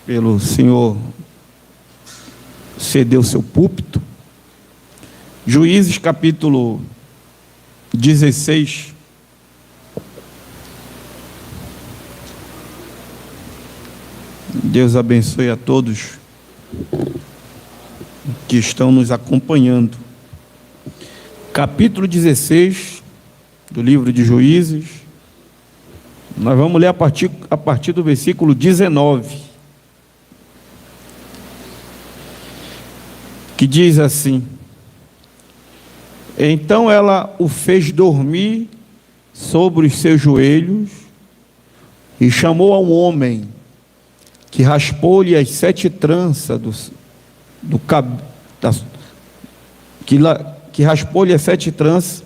pelo senhor ceder o seu púlpito. Juízes capítulo 16. Deus abençoe a todos que estão nos acompanhando. Capítulo 16 do livro de Juízes. Nós vamos ler a partir do versículo 19, que diz assim: Então ela o fez dormir sobre os seus joelhos e chamou a um homem que raspou-lhe as 7 tranças que raspou-lhe as 7 tranças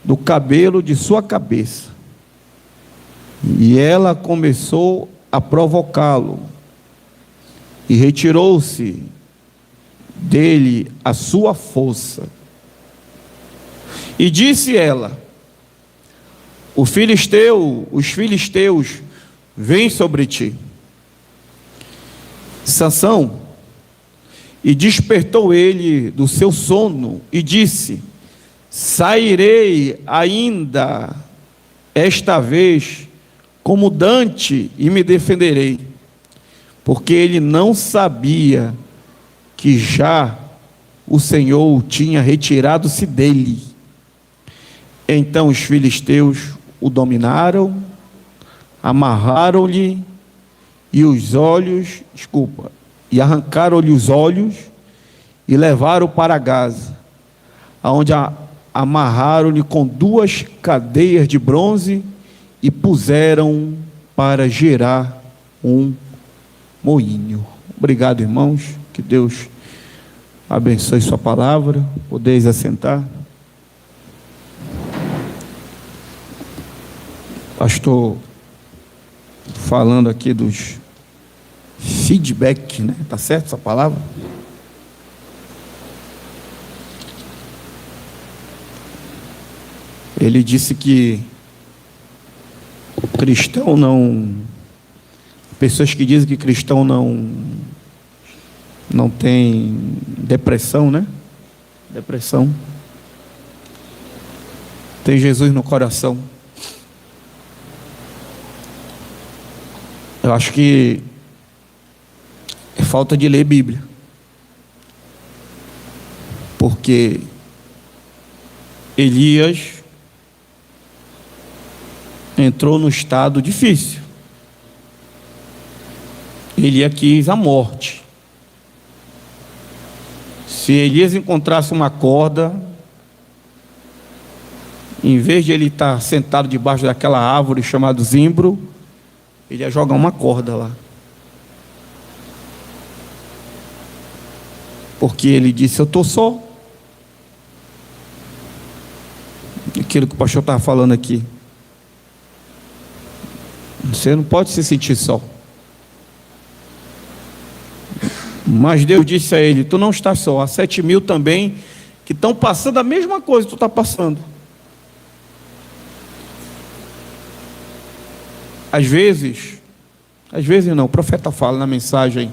do cabelo de sua cabeça. E ela começou a provocá-lo, e retirou-se dele a sua força. E disse ela: os filisteus vêm sobre ti. Sansão, e despertou ele do seu sono, e disse: sairei ainda esta vez como dante, e me defenderei. Porque ele não sabia que já o Senhor tinha retirado-se dele. Então os filisteus o dominaram, amarraram-lhe e arrancaram-lhe os olhos e levaram para Gaza, aonde amarraram-lhe com 2 cadeias de bronze e puseram para gerar um moinho. Obrigado, irmãos, que Deus abençoe sua palavra. Podeis assentar. Pastor falando aqui dos feedback, né? Tá certo essa palavra? Ele disse que cristão não... Pessoas que dizem que cristão não tem depressão, né? Depressão. Tem Jesus no coração. Eu acho que é falta de ler Bíblia. Porque Elias entrou num estado difícil. Elias quis a morte. Se Elias encontrasse uma corda, em vez de ele estar sentado debaixo daquela árvore chamada zimbro, ele ia jogar uma corda lá. Porque ele disse: eu estou só. Aquilo que o pastor estava falando aqui. Você não pode se sentir só. Mas Deus disse a ele: tu não estás só. Há 7.000 também que estão passando a mesma coisa que tu está passando. Às vezes não, o profeta fala na mensagem: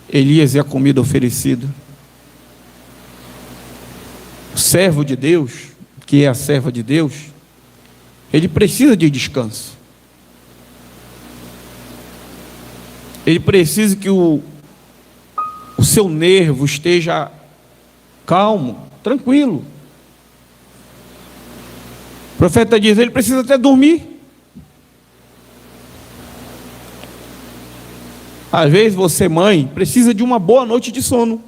Elias é a comida oferecida. O servo de Deus, que é a serva de Deus, ele precisa de descanso. Ele precisa que o seu nervo esteja calmo, tranquilo. O profeta diz: ele precisa até dormir. Às vezes você, mãe, precisa de uma boa noite de sono,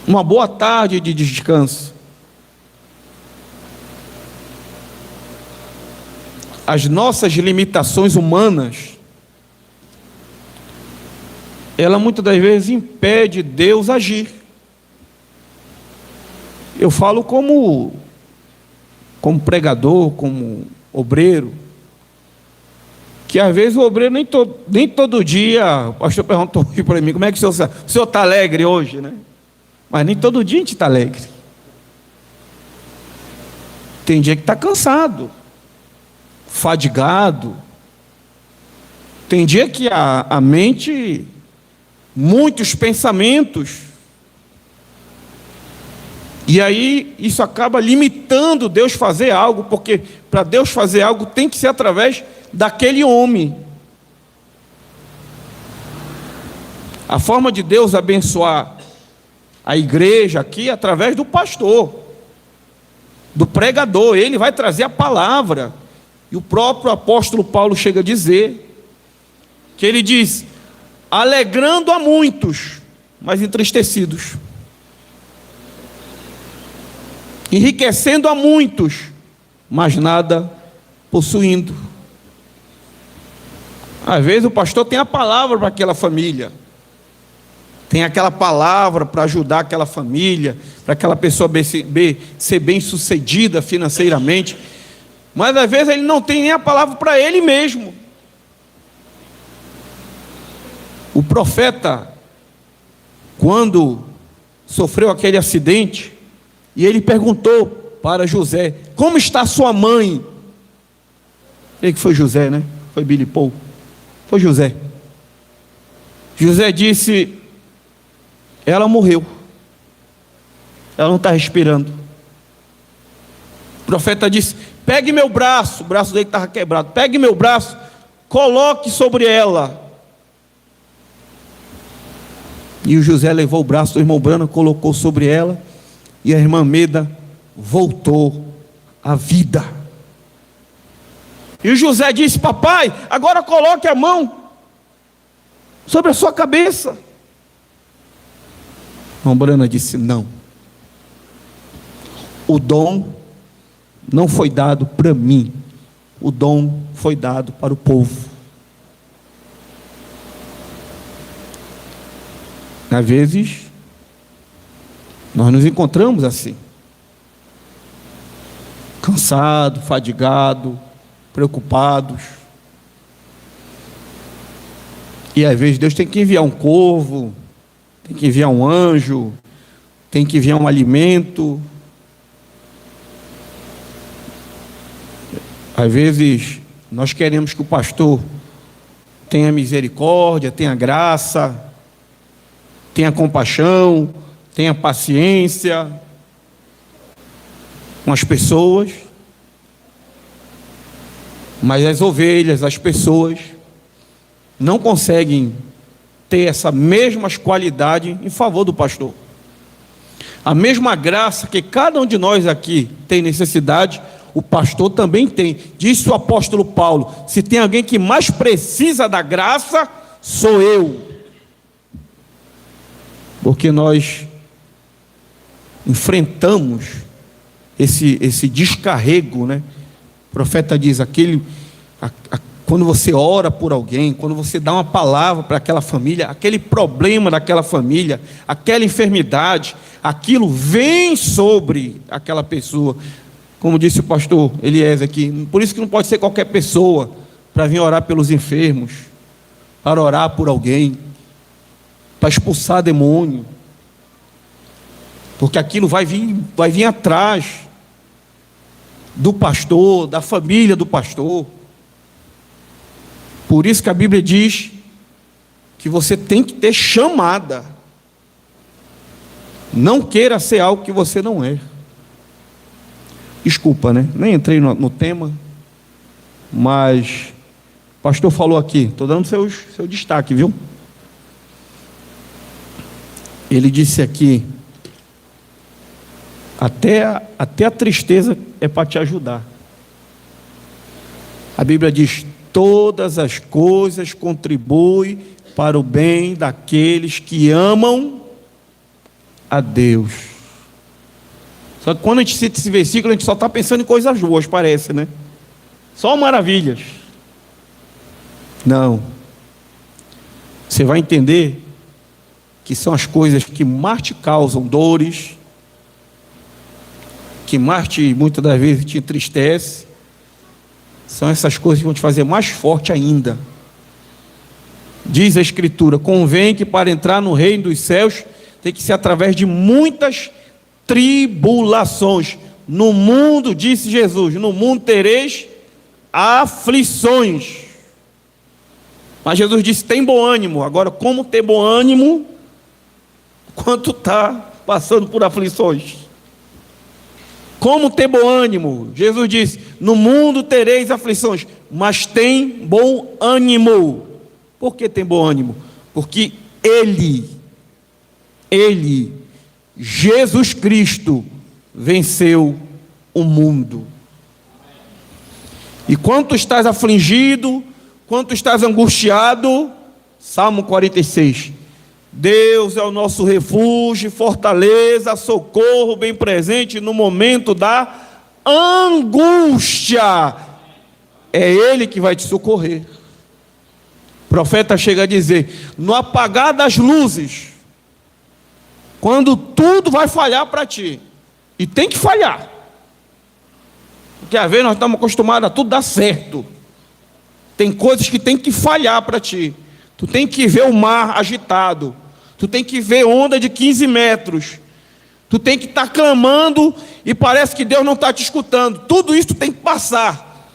uma boa tarde de descanso. As nossas limitações humanas, ela muitas das vezes impede Deus agir. Eu falo como pregador, como obreiro, que às vezes o obreiro nem todo dia, o pastor perguntou aqui para mim: como é que o senhor está alegre hoje, né? Mas nem todo dia a gente está alegre. Tem dia que está cansado, fadigado. Tem dia que a mente, muitos pensamentos, e aí isso acaba limitando Deus fazer algo, porque para Deus fazer algo tem que ser através daquele homem. A forma de Deus abençoar a igreja aqui é através do pastor, do pregador. Ele vai trazer a palavra. E o próprio apóstolo Paulo chega a dizer, que ele diz, alegrando a muitos, mas entristecidos, enriquecendo a muitos, mas nada possuindo. Às vezes o pastor tem a palavra para aquela família, tem aquela palavra para ajudar aquela família, para aquela pessoa ser bem sucedida financeiramente, mas às vezes ele não tem nem a palavra para ele mesmo. O profeta, quando sofreu aquele acidente, e ele perguntou para José, como está sua mãe? Ele que foi José, né? Foi Billy Paul. Foi José. José disse, ela morreu. Ela não está respirando. O profeta disse, pegue meu braço. O braço dele estava quebrado. Pegue meu braço, coloque sobre ela. E o José levou o braço do irmão Brana, colocou sobre ela, e a irmã Meda voltou à vida. E o José disse, papai, agora coloque a mão sobre a sua cabeça. O irmão Brana disse, não. O dom não foi dado para mim, o dom foi dado para o povo. Às vezes, nós nos encontramos assim, cansados, fadigados, preocupados, e às vezes Deus tem que enviar um corvo, tem que enviar um anjo, tem que enviar um alimento. Às vezes nós queremos que o pastor tenha misericórdia, tenha graça, tenha compaixão, tenha paciência com as pessoas, mas as ovelhas, as pessoas, não conseguem ter essa mesmas qualidades em favor do pastor. A mesma graça que cada um de nós aqui tem necessidade, o pastor também tem. Disse o apóstolo Paulo, se tem alguém que mais precisa da graça, sou eu. Porque nós enfrentamos esse descarrego, né? O profeta diz, quando você ora por alguém, quando você dá uma palavra para aquela família, aquele problema daquela família, aquela enfermidade, aquilo vem sobre aquela pessoa. Como disse o pastor Eliezer aqui, por isso que não pode ser qualquer pessoa para vir orar pelos enfermos, para orar por alguém, para expulsar demônio, porque aquilo vai vir atrás do pastor, da família do pastor. Por isso que a Bíblia diz que você tem que ter chamada. Não queira ser algo que você não é. Desculpa, né? Nem entrei no tema, mas o pastor falou aqui, estou dando seu destaque, viu? Ele disse aqui, até a tristeza é para te ajudar. A Bíblia diz, todas as coisas contribuem para o bem daqueles que amam a Deus. Só que quando a gente cita esse versículo, a gente só está pensando em coisas boas, parece, né? Só maravilhas. Não. Você vai entender que são as coisas que mais te causam dores, que mais muitas das vezes te entristece. São essas coisas que vão te fazer mais forte ainda. Diz a Escritura, convém que para entrar no reino dos céus, tem que ser através de muitas tribulações. No mundo, disse Jesus, no mundo tereis aflições. Mas Jesus disse: tem bom ânimo. Agora, como ter bom ânimo quando está passando por aflições? Como ter bom ânimo? Jesus disse: no mundo tereis aflições, mas tem bom ânimo. Por que tem bom ânimo? Porque Ele, Jesus Cristo, venceu o mundo. E quando estás afligido, quando estás angustiado, Salmo 46, Deus é o nosso refúgio, fortaleza, socorro bem presente no momento da angústia. É Ele que vai te socorrer. O profeta chega a dizer: no apagar das luzes, quando tudo vai falhar para ti, e tem que falhar, porque às vezes nós estamos acostumados a tudo dar certo. Tem coisas que tem que falhar para ti. Tu tem que ver o mar agitado, tu tem que ver onda de 15 metros, tu tem que estar clamando e parece que Deus não está te escutando. Tudo isso tu tem que passar,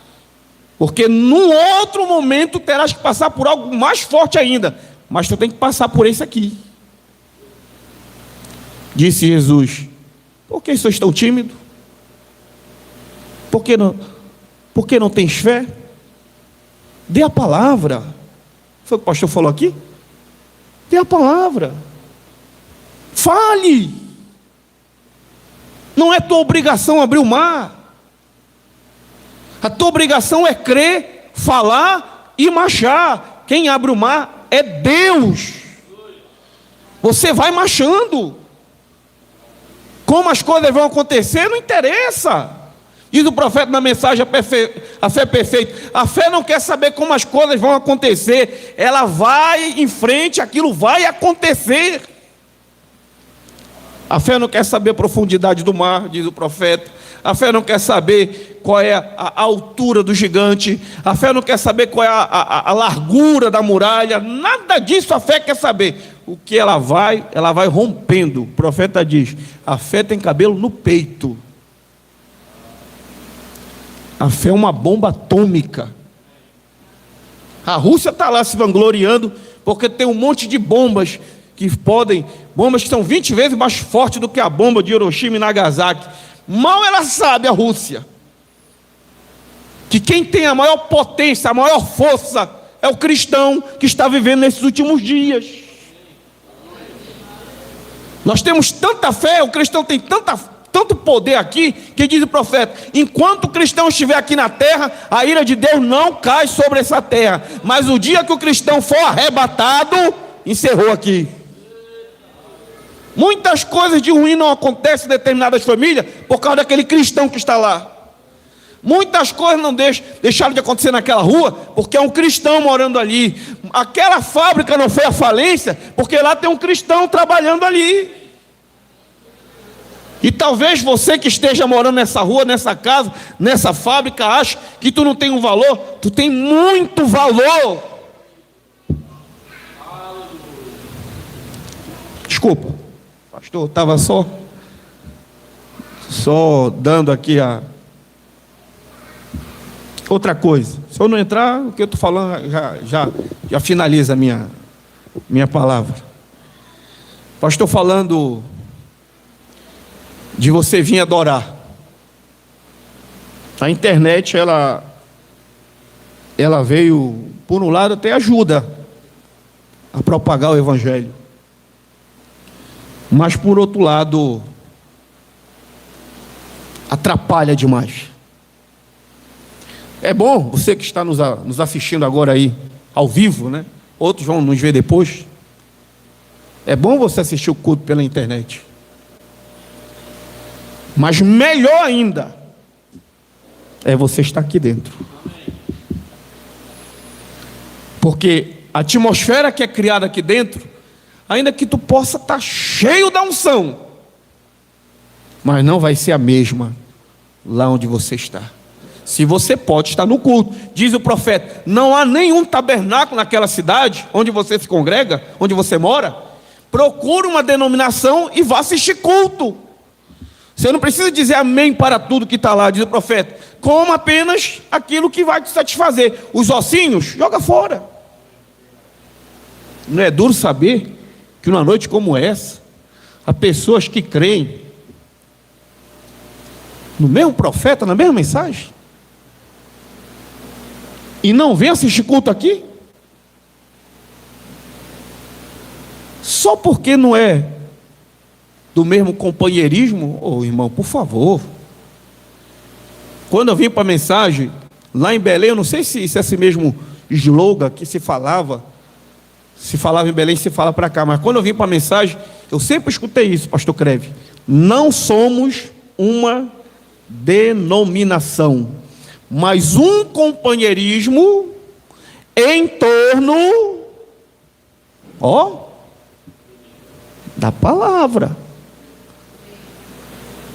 porque num outro momento terás que passar por algo mais forte ainda, mas tu tem que passar por esse aqui. Disse Jesus: por que sois tão tímido? Por que não tens fé? Dê a palavra. Foi o que o pastor falou aqui? Dê a palavra. Fale. Não é tua obrigação abrir o mar. A tua obrigação é crer, falar e marchar. Quem abre o mar é Deus. Você vai marchando. Como as coisas vão acontecer não interessa. Diz o profeta na mensagem: a fé é perfeita. A fé não quer saber como as coisas vão acontecer. Ela vai em frente, aquilo vai acontecer. A fé não quer saber a profundidade do mar, diz o profeta. A fé não quer saber qual é a altura do gigante. A fé não quer saber qual é a largura da muralha. Nada disso a fé quer saber. O que ela vai rompendo. O profeta diz: a fé tem cabelo no peito. A fé é uma bomba atômica. A Rússia está lá se vangloriando porque tem um monte de bombas que são 20 vezes mais fortes do que a bomba de Hiroshima e Nagasaki. Mal ela sabe, a Rússia, que quem tem a maior potência, a maior força é o cristão que está vivendo nesses últimos dias. Nós temos tanta fé, o cristão tem tanto poder aqui, que diz o profeta: enquanto o cristão estiver aqui na terra, a ira de Deus não cai sobre essa terra, mas o dia que o cristão for arrebatado, encerrou aqui. Muitas coisas de ruim não acontecem em determinadas famílias por causa daquele cristão que está lá. Muitas coisas não deixaram de acontecer naquela rua porque é um cristão morando ali. Aquela fábrica não foi à falência porque lá tem um cristão trabalhando ali. E talvez você que esteja morando nessa rua, nessa casa, nessa fábrica, ache que tu não tem um valor. Tu tem muito valor. Desculpa, pastor, estava só dando aqui a outra coisa. Se eu não entrar, o que eu estou falando já finaliza a minha palavra. Pastor, falando de você vir adorar. A internet, ela veio, por um lado, até ajuda a propagar o evangelho. Mas, por outro lado, atrapalha demais. É bom, você que está nos assistindo agora aí, ao vivo, né? Outros vão nos ver depois. É bom você assistir o culto pela internet. Mas melhor ainda é você estar aqui dentro. Porque a atmosfera que é criada aqui dentro, ainda que tu possa estar cheio da unção, mas não vai ser a mesma lá onde você está. Se você pode estar no culto, diz o profeta: não há nenhum tabernáculo naquela cidade onde você se congrega, onde você mora. Procure uma denominação e vá assistir culto. Você não precisa dizer amém para tudo que está lá, diz o profeta. Coma apenas aquilo que vai te satisfazer. Os ossinhos, joga fora. Não é duro saber que numa noite como essa, há pessoas que creem no mesmo profeta, na mesma mensagem, e não vem assistir culto aqui? Só porque não é do mesmo companheirismo? Ô irmão, por favor. Quando eu vim para a mensagem, lá em Belém, eu não sei se esse mesmo slogan que se falava em Belém, se fala para cá, mas quando eu vim para a mensagem, eu sempre escutei isso, pastor Creve: não somos uma denominação, mas um companheirismo em torno, da palavra.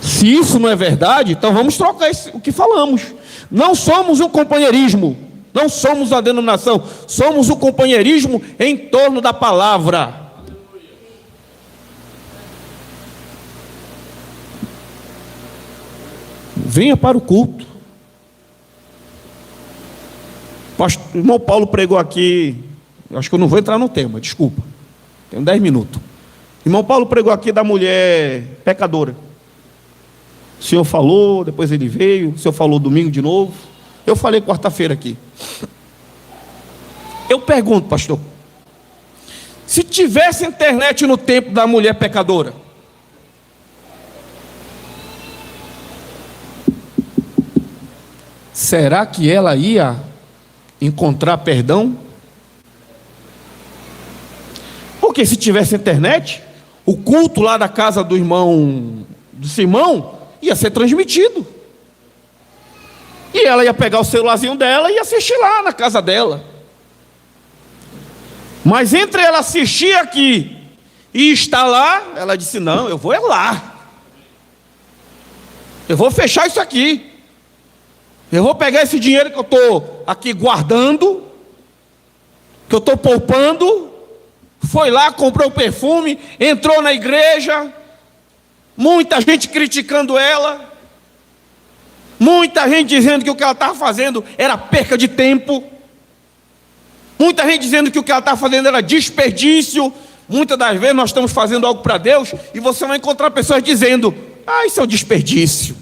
Se isso não é verdade, então vamos trocar o que falamos. Não somos um companheirismo, não somos a denominação, somos o companheirismo em torno da palavra. Venha para o culto. O irmão Paulo pregou aqui, acho que eu não vou entrar no tema, desculpa, tenho 10 minutos. O irmão Paulo pregou aqui da mulher pecadora. O senhor falou, depois ele veio, o senhor falou domingo de novo, eu falei quarta-feira aqui. Eu pergunto, pastor, se tivesse internet no tempo da mulher pecadora, será que ela ia encontrar perdão? Porque se tivesse internet, o culto lá da casa do irmão, do Simão, ia ser transmitido. E ela ia pegar o celularzinho dela e assistir lá na casa dela. Mas entre ela assistir aqui e estar lá, ela disse: não, eu vou lá. Eu vou fechar isso aqui. Eu vou pegar esse dinheiro que eu estou aqui guardando, que eu estou poupando. Foi lá, comprou o perfume, entrou na igreja, muita gente criticando ela, muita gente dizendo que o que ela estava fazendo era perca de tempo, muita gente dizendo que o que ela estava fazendo era desperdício. Muitas das vezes nós estamos fazendo algo para Deus e você vai encontrar pessoas dizendo: isso é um desperdício,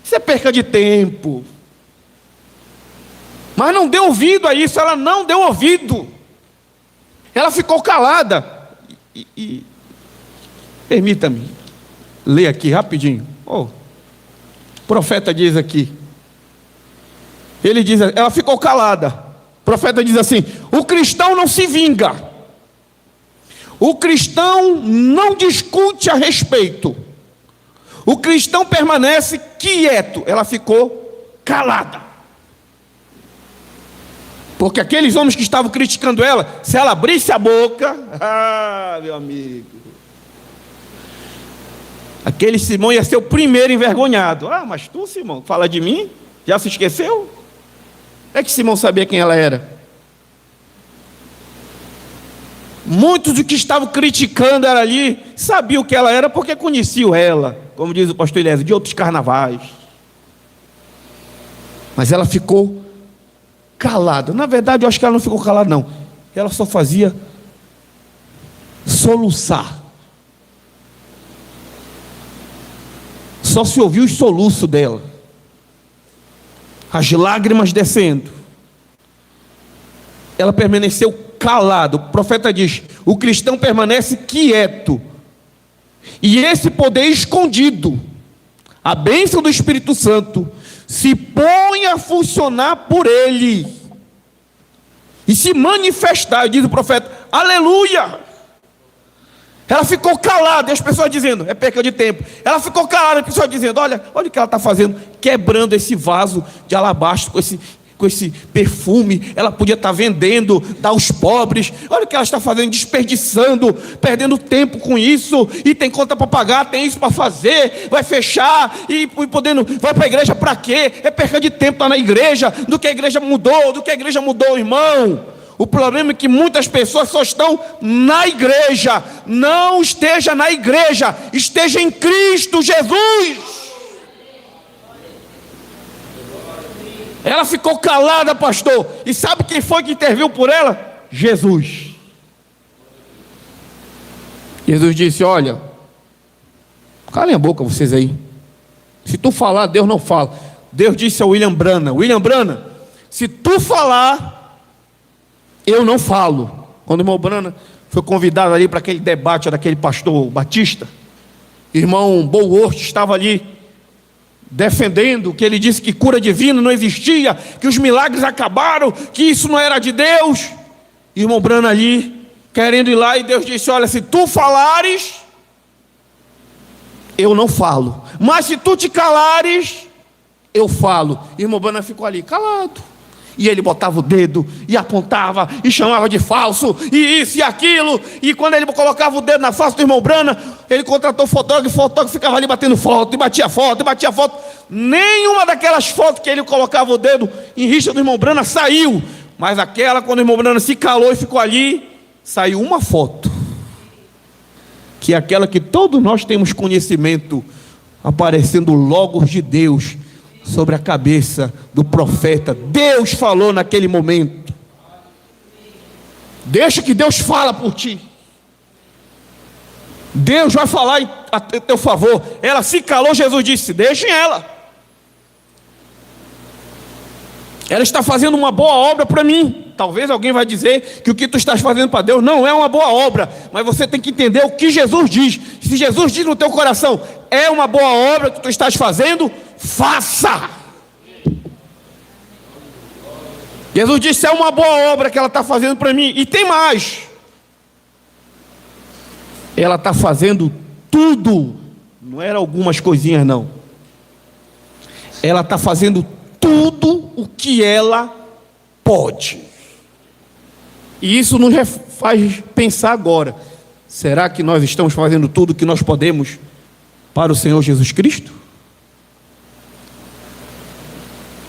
isso é perca de tempo. Mas não deu ouvido a isso, ela não deu ouvido. Ela ficou calada. Permita-me ler aqui rapidinho. O profeta diz aqui. Ele diz, ela ficou calada. O profeta diz assim: o cristão não se vinga. O cristão não discute a respeito. O cristão permanece quieto. Ela ficou calada. Porque aqueles homens que estavam criticando ela, se ela abrisse a boca, meu amigo, aquele Simão ia ser o primeiro envergonhado. Mas tu, Simão, fala de mim? Já se esqueceu? É que Simão sabia quem ela era. Muitos dos que estavam criticando ela ali sabiam que ela era porque conheciam ela, como diz o pastor Elias, de outros carnavais. Mas ela ficou calada. Na verdade, eu acho que ela não ficou calada, não. Ela só fazia soluçar. Só se ouviu os soluços dela, as lágrimas descendo. Ela permaneceu calada. O profeta diz: o cristão permanece quieto, e esse poder escondido, a bênção do Espírito Santo, se põe a funcionar por ele e se manifestar, diz o profeta. Aleluia! Ela ficou calada, e as pessoas dizendo: é perca de tempo. Ela ficou calada, as pessoas dizendo: olha o que ela está fazendo, quebrando esse vaso de alabastro com esse perfume. Ela podia estar vendendo, dar aos pobres. Olha o que ela está fazendo, desperdiçando, perdendo tempo com isso, e tem conta para pagar, tem isso para fazer, vai fechar, e podendo, vai para a igreja para quê? É perca de tempo estar na igreja. Do que a igreja mudou, irmão. O problema é que muitas pessoas só estão na igreja. Não esteja na igreja, esteja em Cristo Jesus. Ela ficou calada, pastor. E sabe quem foi que interviu por ela? Jesus. Jesus disse: olha, calem a boca vocês aí. Se tu falar, Deus não fala. Deus disse a William Branham: William Branham, se tu falar, eu não falo. Quando o irmão Branham foi convidado ali para aquele debate daquele pastor Batista, irmão Bolworth estava ali defendendo que ele disse que cura divina não existia, que os milagres acabaram, que isso não era de Deus. Irmão Branham ali querendo ir lá, e Deus disse: olha, se tu falares, eu não falo, mas se tu te calares, eu falo. Irmão Branham ficou ali calado, e ele botava o dedo e apontava e chamava de falso, e isso e aquilo. E quando ele colocava o dedo na face do irmão Branham, ele contratou fotógrafo, o fotógrafo ficava ali batendo foto, e batia foto, e batia foto. Nenhuma daquelas fotos que ele colocava o dedo em rixa do irmão Branham saiu, mas aquela, quando o irmão Branham se calou e ficou ali, saiu uma foto, que é aquela que todos nós temos conhecimento, aparecendo o Logos de Deus sobre a cabeça do profeta. Deus falou naquele momento. Deixa que Deus fala por ti. Deus vai falar a teu favor. Ela se calou, Jesus disse: deixem ela. Ela está fazendo uma boa obra para mim. Talvez alguém vai dizer que o que tu estás fazendo para Deus não é uma boa obra, mas você tem que entender o que Jesus diz. Se Jesus diz no teu coração: é uma boa obra que tu estás fazendo, faça. Jesus disse: é uma boa obra que ela está fazendo para mim. E tem mais, ela está fazendo tudo, não era algumas coisinhas não, ela está fazendo tudo o que ela pode. E isso nos faz pensar agora: será que nós estamos fazendo tudo o que nós podemos para o Senhor Jesus Cristo?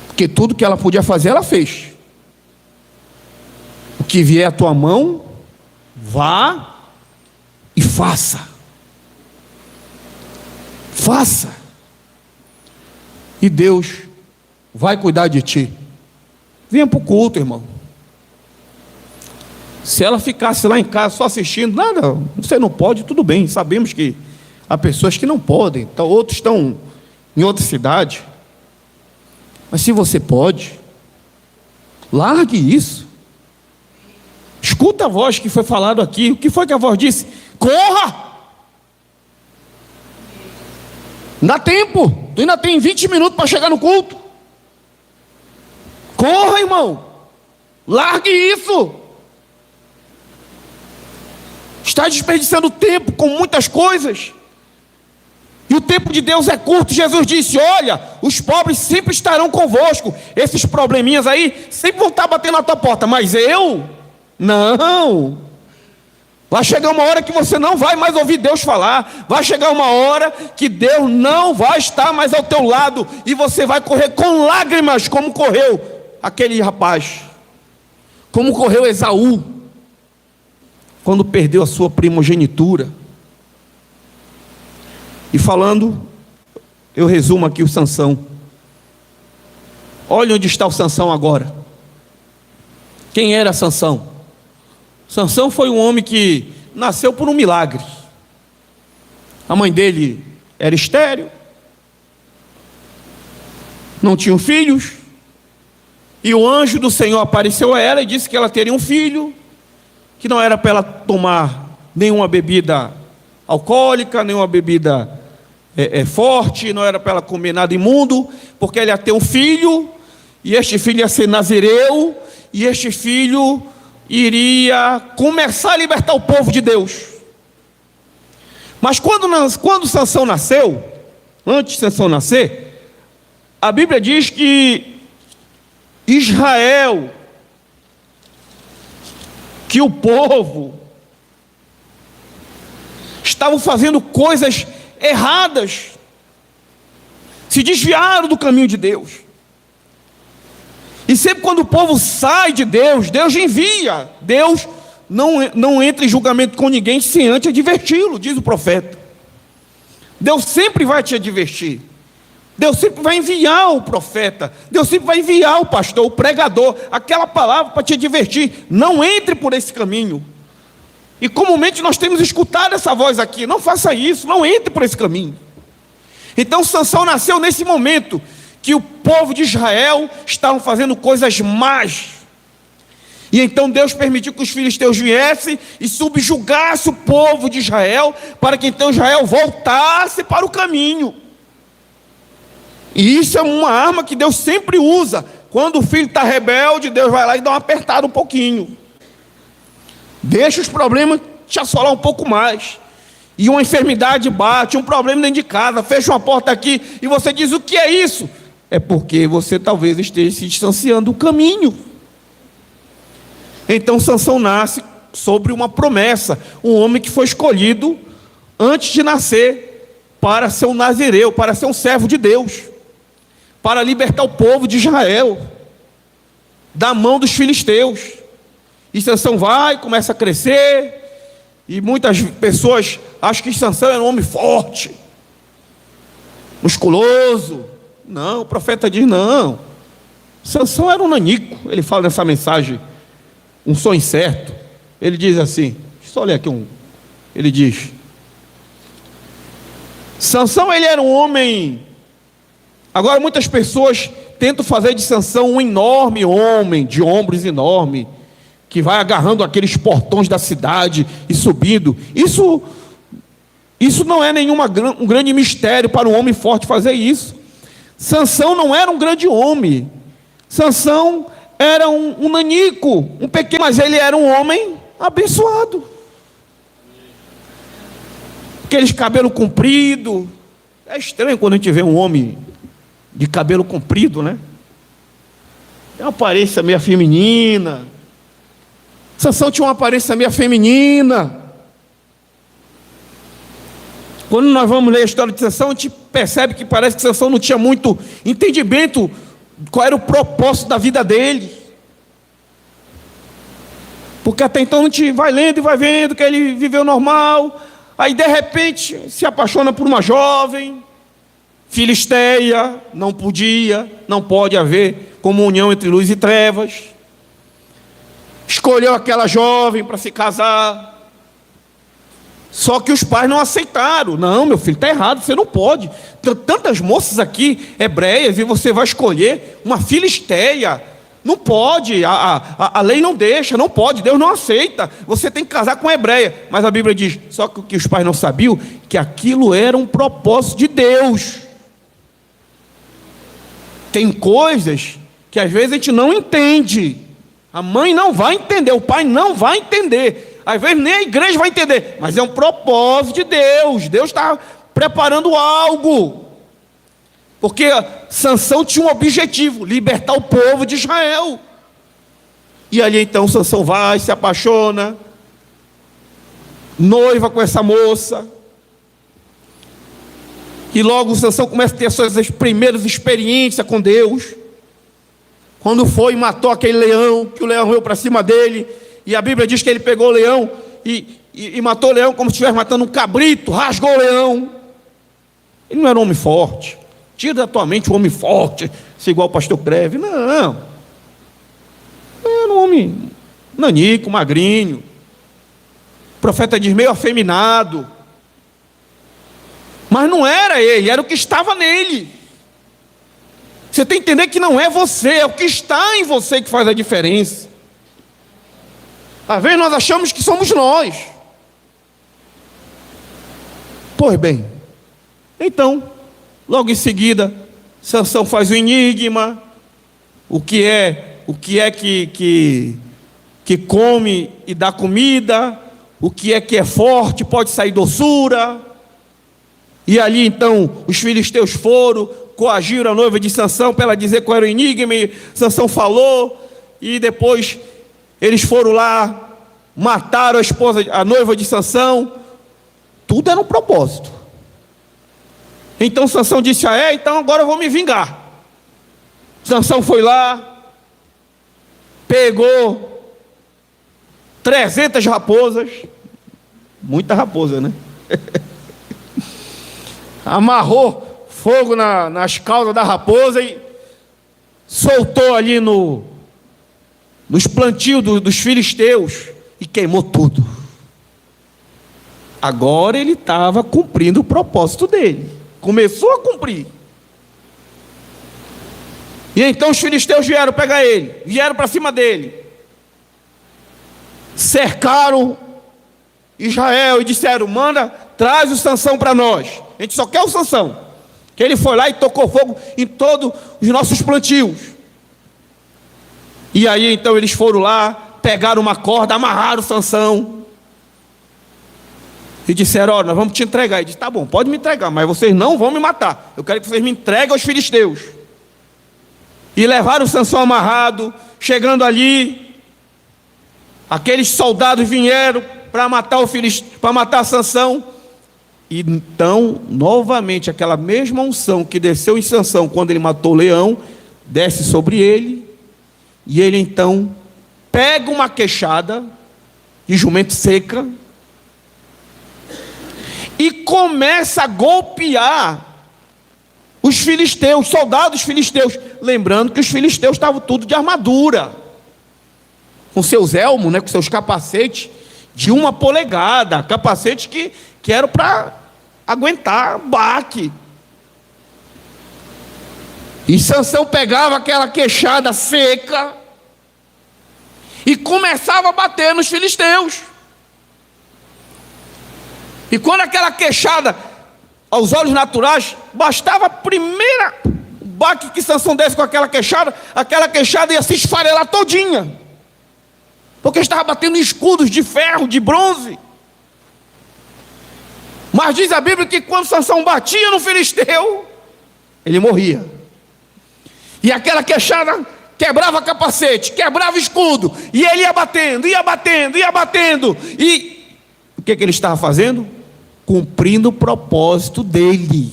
Porque tudo que ela podia fazer, ela fez. O que vier à tua mão, vá e faça. Faça. E Deus vai cuidar de ti. Venha para o culto, irmão. Se ela ficasse lá em casa só assistindo, nada, você não pode, tudo bem. Sabemos que há pessoas que não podem, então outros estão em outra cidade. Mas se você pode, largue isso. Escuta a voz que foi falado aqui. O que foi que a voz disse? Corra! Dá tempo. Tu ainda tem 20 minutos para chegar no culto. Corra, irmão. Largue isso. Está desperdiçando tempo com muitas coisas. E o tempo de Deus é curto. Jesus disse: olha, os pobres sempre estarão convosco. Esses probleminhas aí sempre vão estar batendo na tua porta. Mas eu, não. Vai chegar uma hora que você não vai mais ouvir Deus falar. Vai chegar uma hora que Deus não vai estar mais ao teu lado. E você vai correr com lágrimas, como correu aquele rapaz. Como correu Esaú, quando perdeu a sua primogenitura. E falando, eu resumo aqui o Sansão. Olha onde está o Sansão agora. Quem era Sansão? Sansão foi um homem que nasceu por um milagre. A mãe dele era estéril, não tinha filhos, e o anjo do Senhor apareceu a ela e disse que ela teria um filho, que não era para ela tomar nenhuma bebida alcoólica, nenhuma bebida forte, não era para ela comer nada imundo, porque ela ia ter um filho, e este filho ia ser nazireu, e este filho iria começar a libertar o povo de Deus. Mas quando Sansão nasceu, antes de Sansão nascer, a Bíblia diz que Israel, que o povo estavam fazendo coisas erradas, se desviaram do caminho de Deus. E sempre quando o povo sai de Deus, Deus envia. Deus não entra em julgamento com ninguém sem antes adverti-lo, diz o profeta. Deus sempre vai te advertir. Deus sempre vai enviar o profeta. Deus sempre vai enviar o pastor, o pregador, aquela palavra para te advertir. Não entre por esse caminho. E comumente nós temos escutado essa voz aqui: não faça isso, não entre por esse caminho. Então Sansão nasceu nesse momento que o povo de Israel estavam fazendo coisas más. E então Deus permitiu que os filisteus viessem e subjugassem o povo de Israel, para que então Israel voltasse para o caminho. E isso é uma arma que Deus sempre usa. Quando o filho está rebelde, Deus vai lá e dá uma apertada um pouquinho. Deixa os problemas te assolar um pouco mais. E uma enfermidade bate, um problema dentro de casa, fecha uma porta aqui, e você diz: o que é isso? É porque você talvez esteja se distanciando do caminho. Então Sansão nasce sobre uma promessa, um homem que foi escolhido antes de nascer para ser um nazireu, para ser um servo de Deus, para libertar o povo de Israel da mão dos filisteus. E Sansão vai, começa a crescer, e muitas pessoas acham que Sansão era um homem forte, musculoso. Não, o profeta diz: não, Sansão era um nanico. Ele fala nessa mensagem, um sonho certo. Ele diz assim, deixa eu só ler aqui ele diz: Sansão, ele era um homem. Agora muitas pessoas tentam fazer de Sansão um enorme homem, de ombros enormes, que vai agarrando aqueles portões da cidade e subindo. Isso não é um grande mistério para um homem forte fazer isso. Sansão não era um grande homem. Sansão era um nanico, um pequeno, mas ele era um homem abençoado. Aqueles cabelo comprido. É estranho quando a gente vê um homem de cabelo comprido, né? Tem uma aparência meio feminina. Sansão tinha uma aparência meio feminina. Quando nós vamos ler a história de Sansão, a gente percebe que parece que Sansão não tinha muito entendimento qual era o propósito da vida dele. Porque até então a gente vai lendo e vai vendo que ele viveu normal. Aí de repente se apaixona por uma jovem filisteia. Não pode haver comunhão entre luz e trevas. Escolheu aquela jovem para se casar. Só que os pais não aceitaram. Não, meu filho, está errado, você não pode. Tem tantas moças aqui, hebreias, e você vai escolher uma filisteia. Não pode, a lei não deixa, não pode, Deus não aceita. Você tem que casar com uma hebreia. Mas a Bíblia diz, só que os pais não sabiam que aquilo era um propósito de Deus. Tem coisas que às vezes a gente não entende. A mãe não vai entender, o pai não vai entender. Às vezes nem a igreja vai entender, mas é um propósito de Deus. Deus está preparando algo. Porque Sansão tinha um objetivo: libertar o povo de Israel. E ali então Sansão vai, se apaixona, noiva com essa moça. E logo Sansão começa a ter as suas primeiras experiências com Deus. Quando foi e matou aquele leão, que o leão veio para cima dele. E a Bíblia diz que ele pegou o leão e matou o leão como se estivesse matando um cabrito, rasgou o leão. Ele não era um homem forte. Tira da tua mente um homem forte, se igual o pastor Creve. Não. Era um homem nanico, magrinho. O profeta diz meio afeminado. Mas não era ele, era o que estava nele. Você tem que entender que não é você, é o que está em você que faz a diferença. Às vezes nós achamos que somos nós. Pois bem, então, logo em seguida, Sansão faz o enigma. O que é que come e dá comida? O que é forte, pode sair doçura? E ali então os filisteus foram, coagiram a noiva de Sansão para ela dizer qual era o enigma, e Sansão falou, e depois eles foram lá, mataram a noiva de Sansão. Tudo era um propósito. Então Sansão disse: então agora eu vou me vingar. Sansão foi lá, pegou 300 raposas, muita raposa, né? Amarrou fogo nas caudas da raposa e soltou ali nos plantios dos filisteus e queimou tudo. Agora ele estava cumprindo o propósito dele. Começou a cumprir. E então os filisteus vieram pegar ele. Vieram para cima dele. Cercaram Israel e disseram: manda, traz o Sansão para nós. A gente só quer o Sansão. Que ele foi lá e tocou fogo em todos os nossos plantios. E aí então eles foram lá, pegaram uma corda, amarraram o Sansão. E disseram: ó, nós vamos te entregar. Ele disse: tá bom, pode me entregar, mas vocês não vão me matar. Eu quero que vocês me entreguem aos filisteus. E levaram o Sansão amarrado. Chegando ali, aqueles soldados vieram para matar para matar Sansão. E então, novamente, aquela mesma unção que desceu em Sansão quando ele matou o leão, desce sobre ele. E ele então pega uma queixada de jumento seca e começa a golpear os filisteus, soldados filisteus. Lembrando que os filisteus estavam tudo de armadura, com seus elmos, né, com seus capacetes de 1 polegada, capacetes que eram para aguentar baque. E Sansão pegava aquela queixada seca e começava a bater nos filisteus. E quando aquela queixada, aos olhos naturais, bastava a primeira baque que Sansão desse com aquela queixada ia se esfarelar todinha, porque estava batendo em escudos de ferro, de bronze. Mas diz a Bíblia que quando Sansão batia no filisteu, ele morria. E aquela queixada quebrava capacete, quebrava escudo, e ele ia batendo, ia batendo, ia batendo. E o que ele estava fazendo? Cumprindo o propósito dele.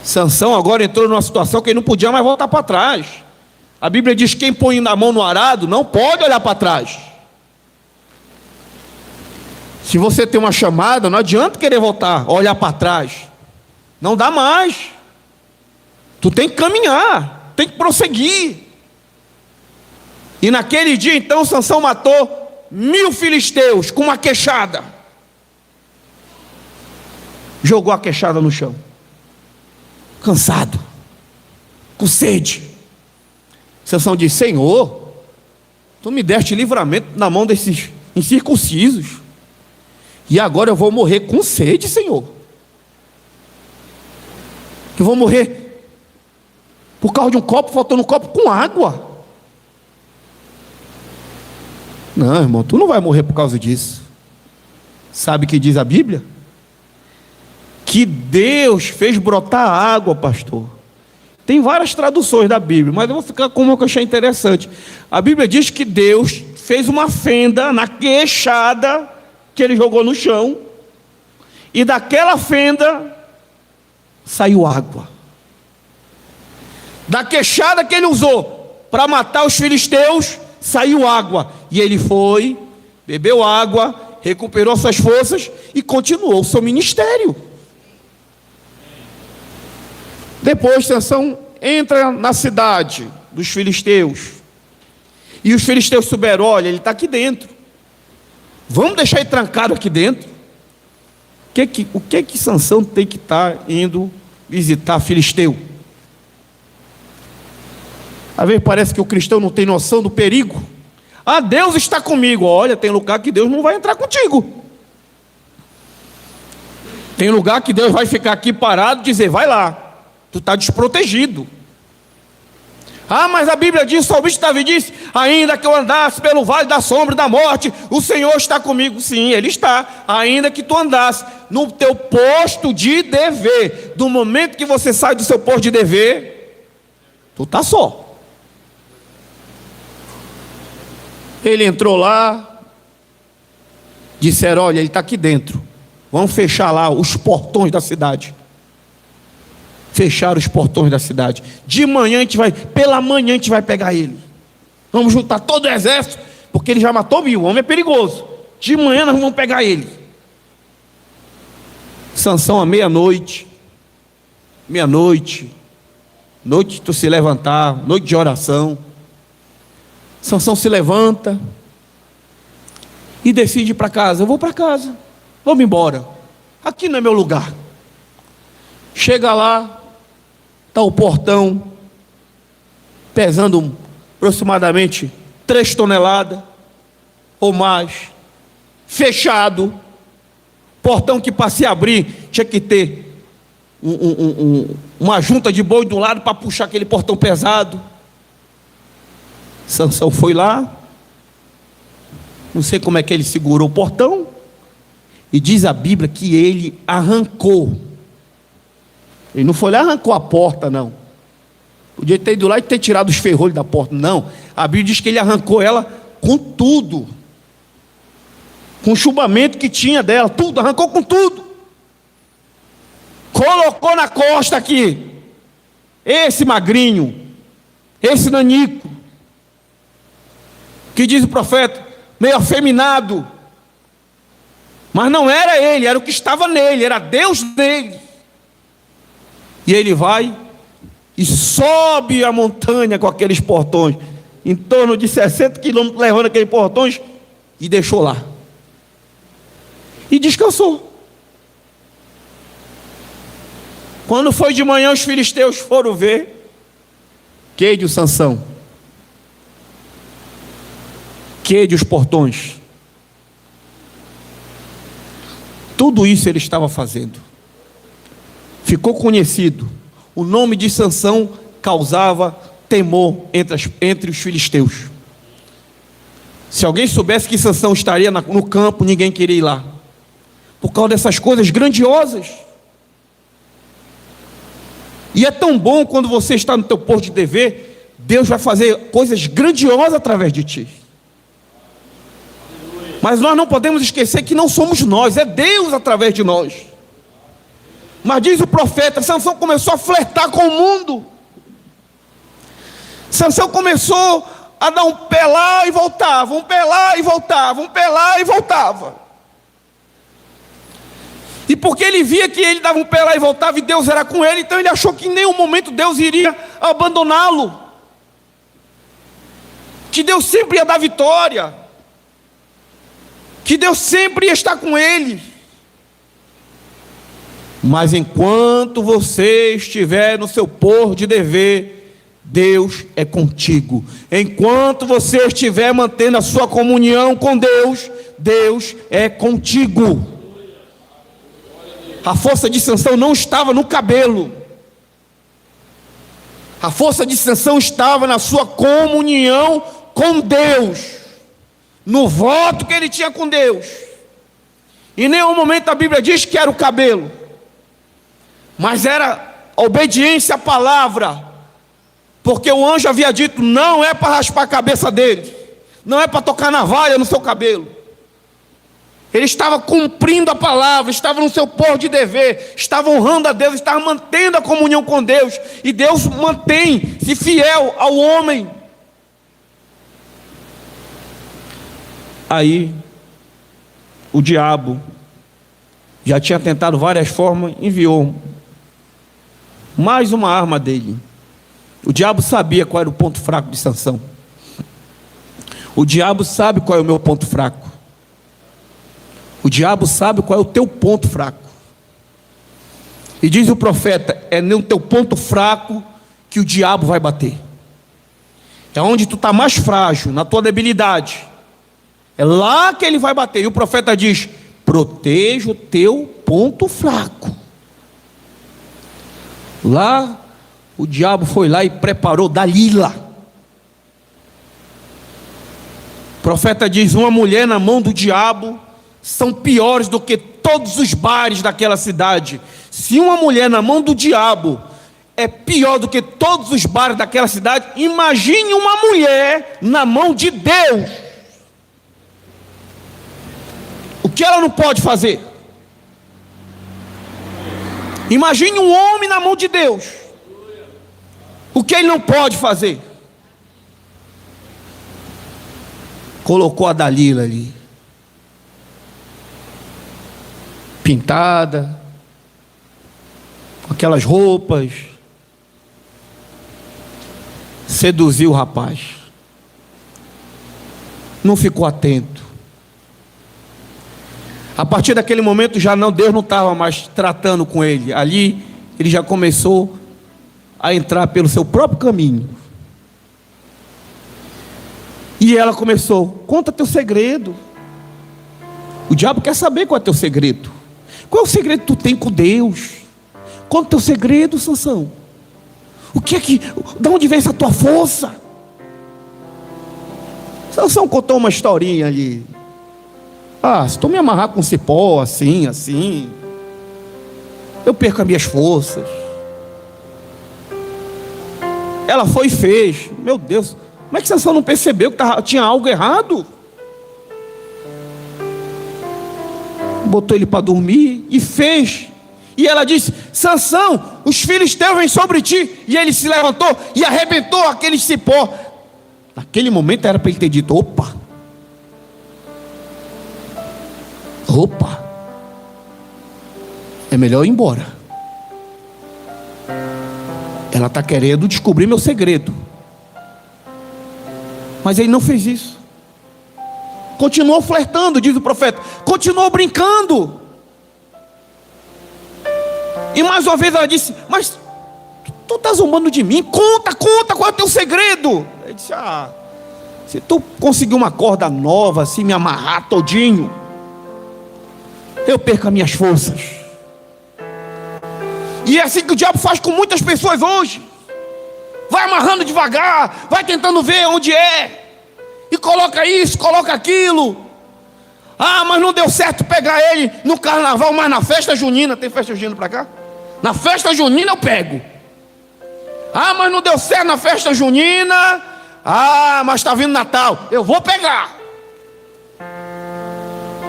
Sansão agora entrou numa situação que ele não podia mais voltar para trás. A Bíblia diz que quem põe a mão no arado não pode olhar para trás. Se você tem uma chamada, não adianta querer voltar, olhar para trás. Não dá mais. Tu tem que caminhar, tem que prosseguir. E naquele dia então Sansão matou 1000 filisteus com uma queixada. Jogou a queixada no chão, cansado, com sede. Sansão disse: Senhor, tu me deste livramento na mão desses incircuncisos, e agora eu vou morrer com sede, Senhor. Eu vou morrer por causa de um copo, faltando um copo com água. Não, irmão, tu não vai morrer por causa disso. Sabe o que diz a Bíblia? Que Deus fez brotar água, pastor. Tem várias traduções da Bíblia, mas eu vou ficar com uma que eu achei interessante. A Bíblia diz que Deus fez uma fenda na queixada que ele jogou no chão, e daquela fenda saiu água. Da queixada que ele usou para matar os filisteus, saiu água. E ele foi, bebeu água, recuperou suas forças e continuou o seu ministério. Depois Sansão entra na cidade dos filisteus, e os filisteus souberam: olha, ele está aqui dentro, vamos deixar ele trancado aqui dentro. O que Sansão tem que estar indo visitar filisteu? Às vezes parece que o cristão não tem noção do perigo. Ah, Deus está comigo. Olha, tem lugar que Deus não vai entrar contigo. Tem lugar que Deus vai ficar aqui parado e dizer: vai lá, tu está desprotegido. Ah, mas a Bíblia diz, o salmista Davi disse: ainda que eu andasse pelo vale da sombra e da morte, o Senhor está comigo. Sim, Ele está. Ainda que tu andasse no teu posto de dever, do momento que você sai do seu posto de dever, tu está só. Ele entrou lá, disseram: olha, ele está aqui dentro, vamos fechar lá os portões da cidade. Fecharam os portões da cidade. De manhã pela manhã a gente vai pegar ele. Vamos juntar todo o exército, porque ele já matou 1000, o homem é perigoso. De manhã nós vamos pegar ele. Sansão à meia-noite, noite de tu se levantar, noite de oração. Sansão se levanta e decide ir para casa. Eu vou para casa, vamos embora, aqui não é meu lugar. Chega lá, está o portão, pesando aproximadamente 3 toneladas ou mais, fechado. Portão que para se abrir tinha que ter uma junta de boi do lado para puxar aquele portão pesado. Sansão foi lá, não sei como é que ele segurou o portão, e diz a Bíblia que ele arrancou. Ele não foi lá e arrancou a porta, não. Podia ter ido lá e ter tirado os ferrolhos da porta. Não, a Bíblia diz que ele arrancou ela com tudo, com o chubamento que tinha dela, tudo, arrancou com tudo. Colocou na costa aqui, esse magrinho, esse nanico, que diz o profeta, meio afeminado, mas não era ele, era o que estava nele, era Deus nele. E ele vai e sobe a montanha com aqueles portões, em torno de 60 quilômetros, levando aqueles portões, e deixou lá. E descansou. Quando foi de manhã, os filisteus foram ver que de Sansão, que de os portões. Tudo isso ele estava fazendo. Ficou conhecido. O nome de Sansão causava temor entre os filisteus. Se alguém soubesse que Sansão estaria no campo, ninguém queria ir lá, por causa dessas coisas grandiosas. E é tão bom quando você está no teu posto de dever, Deus vai fazer coisas grandiosas através de ti. Mas nós não podemos esquecer que não somos nós, é Deus através de nós. Mas diz o profeta, Sansão começou a flertar com o mundo. Sansão começou a dar um pé lá e voltava, um pé lá e voltava, um pé lá e voltava. E porque ele via que ele dava um pé lá e voltava e Deus era com ele, então ele achou que em nenhum momento Deus iria abandoná-lo, que Deus sempre ia dar vitória, que Deus sempre ia estar com ele. Mas enquanto você estiver no seu posto de dever, Deus é contigo. Enquanto você estiver mantendo a sua comunhão com Deus, Deus é contigo. A força de Sansão não estava no cabelo. A força de Sansão estava na sua comunhão com Deus, no voto que ele tinha com Deus. Em nenhum momento a Bíblia diz que era o cabelo, mas era a obediência à palavra, porque o anjo havia dito, não é para raspar a cabeça dele, não é para tocar navalha no seu cabelo. Ele estava cumprindo a palavra, estava no seu posto de dever, estava honrando a Deus, estava mantendo a comunhão com Deus, e Deus mantém-se fiel ao homem. Aí, o diabo já tinha tentado várias formas, enviou mais uma arma dele. O diabo sabia qual era o ponto fraco de Sansão. O diabo sabe qual é o meu ponto fraco. O diabo sabe qual é o teu ponto fraco. E diz o profeta, é no teu ponto fraco que o diabo vai bater. É onde tu está mais frágil, na tua debilidade. É lá que ele vai bater. E o profeta diz, proteja o teu ponto fraco. Lá, o diabo foi lá e preparou Dalila. O profeta diz, uma mulher na mão do diabo são piores do que todos os bares daquela cidade. Se uma mulher na mão do diabo é pior do que todos os bares daquela cidade, imagine uma mulher na mão de Deus. O que ela não pode fazer? Imagine um homem na mão de Deus. O que ele não pode fazer? Colocou a Dalila ali, pintada, com aquelas roupas, seduziu o rapaz. Não ficou atento. A partir daquele momento Deus não estava mais tratando com ele. Ali ele já começou a entrar pelo seu próprio caminho. E ela começou: conta teu segredo. O diabo quer saber qual é teu segredo. Qual é o segredo que tu tem com Deus? Conta teu segredo, Sansão. De onde vem essa tua força? Sansão contou uma historinha ali. Se tu me amarrar com cipó, assim, eu perco as minhas forças. Ela foi e fez. Meu Deus, como é que Sansão não percebeu que tinha algo errado? Botou ele para dormir e fez. E ela disse: Sansão, os filisteus vêm sobre ti. E ele se levantou e arrebentou aquele cipó. Naquele momento era para ele ter dito: opa, é melhor ir embora. Ela está querendo descobrir meu segredo. Mas ele não fez isso. Continuou flertando, diz o profeta. Continuou brincando. E mais uma vez ela disse: mas tu está zombando de mim? Conta, qual é o teu segredo? Ele disse: se tu conseguir uma corda nova, assim, me amarrar todinho, eu perco as minhas forças. E é assim que o diabo faz com muitas pessoas hoje. Vai amarrando devagar, vai tentando ver onde é, e coloca isso, coloca aquilo. Mas não deu certo pegar ele no carnaval, mas na festa junina. Tem festa junina para cá? Na festa junina eu pego. Mas não deu certo na festa junina. Mas está vindo Natal, eu vou pegar.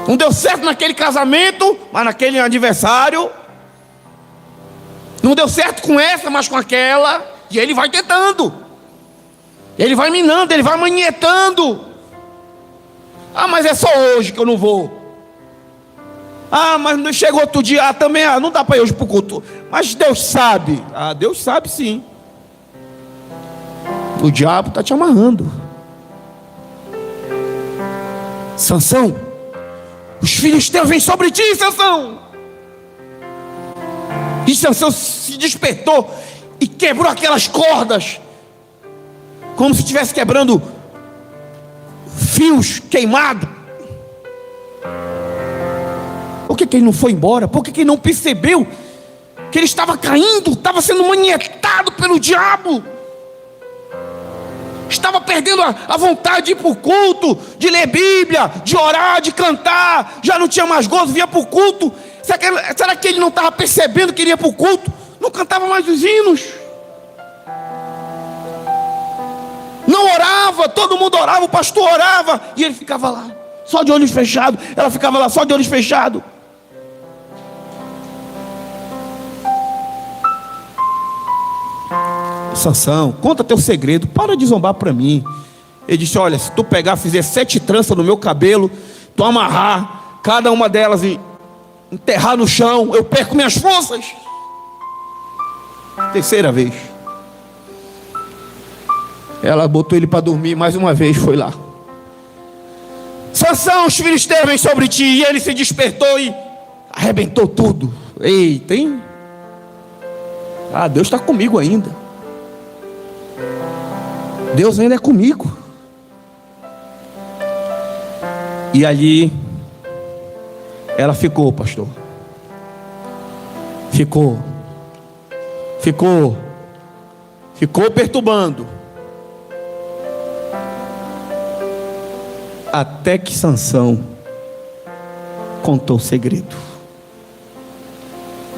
Não deu certo naquele casamento, mas naquele aniversário. Não deu certo com essa, mas com aquela. E ele vai tentando. Ele vai minando, ele vai manietando. Mas é só hoje que eu não vou. Mas não chegou outro dia também. Não dá para ir hoje para o culto. Mas Deus sabe. Deus sabe sim. O diabo está te amarrando. Sansão, os filisteus vêm sobre ti, Sansão. E Sansão se despertou e quebrou aquelas cordas, como se estivesse quebrando fios queimados. Por que ele não foi embora? Por que ele não percebeu que ele estava caindo, estava sendo manietado pelo diabo? Estava perdendo a vontade de ir para o culto, de ler Bíblia, de orar, de cantar. Já não tinha mais gozo, vinha para o culto. Será que ele não estava percebendo que iria para o culto? Não cantava mais os hinos. Não orava, todo mundo orava, o pastor orava. E ele ficava lá, só de olhos fechados. Ela ficava lá, só de olhos fechados. Sansão, conta teu segredo, para de zombar para mim. Ele disse: olha, se tu pegar, fizer 7 tranças no meu cabelo, tu amarrar cada uma delas e enterrar no chão, eu perco minhas forças. Terceira vez, ela botou ele para dormir. Mais uma vez foi lá: Sansão, os filisteus vêm sobre ti. E ele se despertou e arrebentou tudo. Eita, hein? Deus está comigo ainda. Deus ainda é comigo. E ali ela ficou, pastor. Ficou perturbando. Até que Sansão contou o segredo.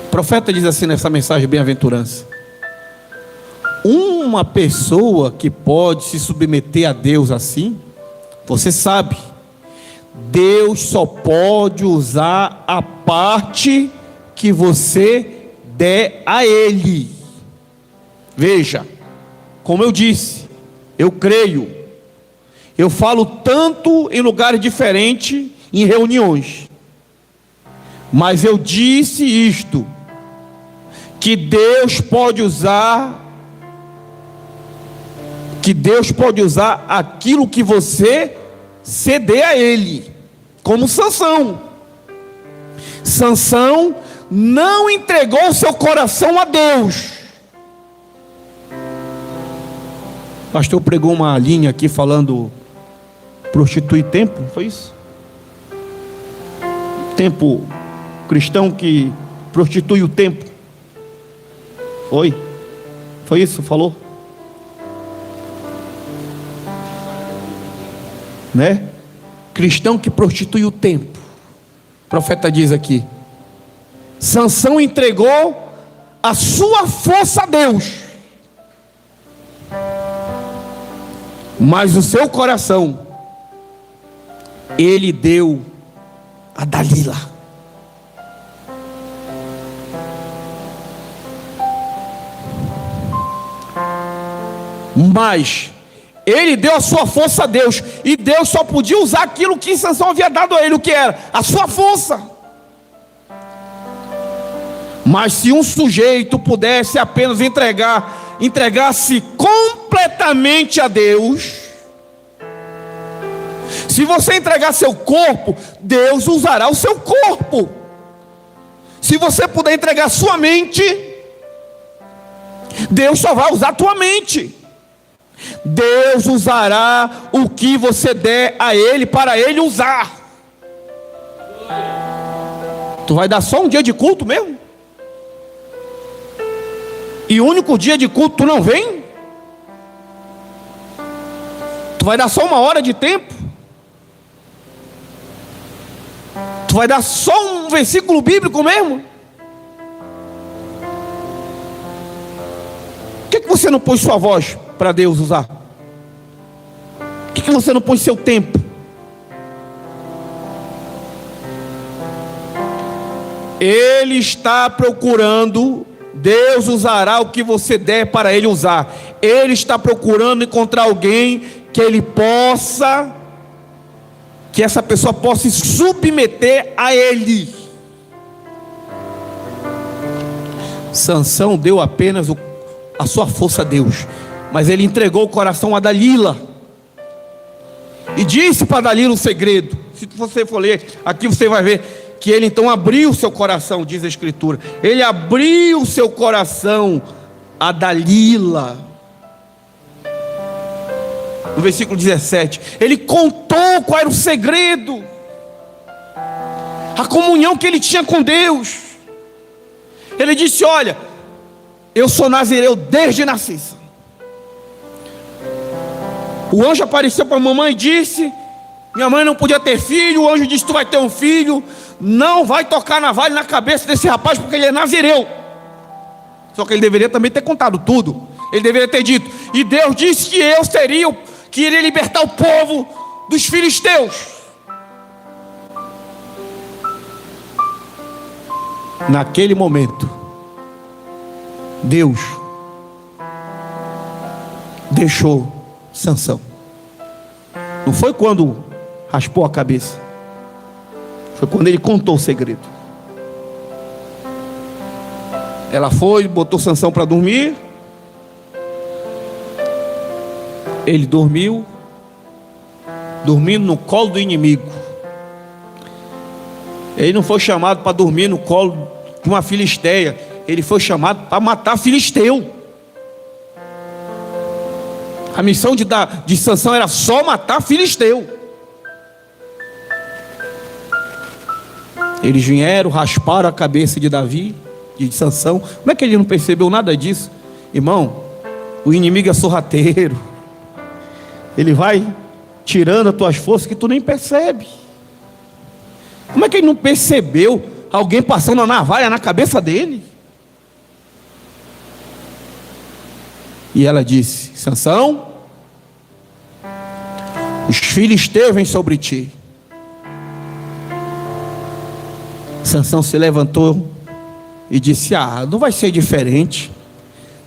O profeta diz assim nessa mensagem de bem-aventurança: uma pessoa que pode se submeter a Deus assim, você sabe, Deus só pode usar a parte que você der a Ele. Veja, como eu disse, eu creio, eu falo tanto em lugares diferentes, em reuniões, mas eu disse isto, que Deus pode usar aquilo que você ceder a Ele, como Sansão. Sansão não entregou seu coração a Deus. O pastor pregou uma linha aqui falando prostituir tempo, foi isso? Tempo cristão que prostitui o tempo. Foi isso, falou? Né? Cristão que prostitui o tempo. O profeta diz aqui: Sansão entregou a sua força a Deus, mas o seu coração ele deu a Dalila. Mas ele deu a sua força a Deus, e Deus só podia usar aquilo que Sansão havia dado a ele, o que era? A sua força. Mas se um sujeito pudesse apenas entregar-se completamente a Deus, se você entregar seu corpo, Deus usará o seu corpo. Se você puder entregar sua mente, Deus só vai usar a tua mente. Deus usará o que você der a Ele, para Ele usar. Tu vai dar só um dia de culto mesmo? E o único dia de culto tu não vem? Tu vai dar só uma hora de tempo? Tu vai dar só um versículo bíblico mesmo? Por que você não pôs sua voz para Deus usar? Por que você não põe seu tempo? Ele está procurando, Deus usará o que você der para Ele usar. Ele está procurando encontrar alguém que Ele possa, que essa pessoa possa se submeter a Ele. Sansão deu apenas a sua força a Deus, mas ele entregou o coração a Dalila, e disse para Dalila o segredo. Se você for ler aqui, você vai ver que ele então abriu o seu coração, diz a Escritura. Ele abriu o seu coração a Dalila. No versículo 17, ele contou qual era o segredo, a comunhão que ele tinha com Deus. Ele disse: olha, eu sou nazireu desde nascença. O anjo apareceu para a mamãe e disse: minha mãe não podia ter filho. O anjo disse: tu vai ter um filho. Não vai tocar navalha na cabeça desse rapaz, porque ele é nazireu. Só que ele deveria também ter contado tudo. Ele deveria ter dito: e Deus disse que eu seria, que iria libertar o povo dos filisteus. Naquele momento, Deus deixou Sansão. Não foi quando raspou a cabeça, foi quando ele contou o segredo. Ela foi, botou Sansão para dormir. Ele dormiu, dormindo no colo do inimigo. Ele não foi chamado para dormir no colo de uma filisteia. Ele foi chamado para matar filisteu. A missão de Sansão era só matar filisteu. Eles vieram, rasparam a cabeça de Davi, de Sansão. Como é que ele não percebeu nada disso? Irmão, o inimigo é sorrateiro. Ele vai tirando as tuas forças que tu nem percebe. Como é que ele não percebeu alguém passando a navalha na cabeça dele? E ela disse: Sansão, os filisteus vêm sobre ti. Sansão se levantou e disse: não vai ser diferente.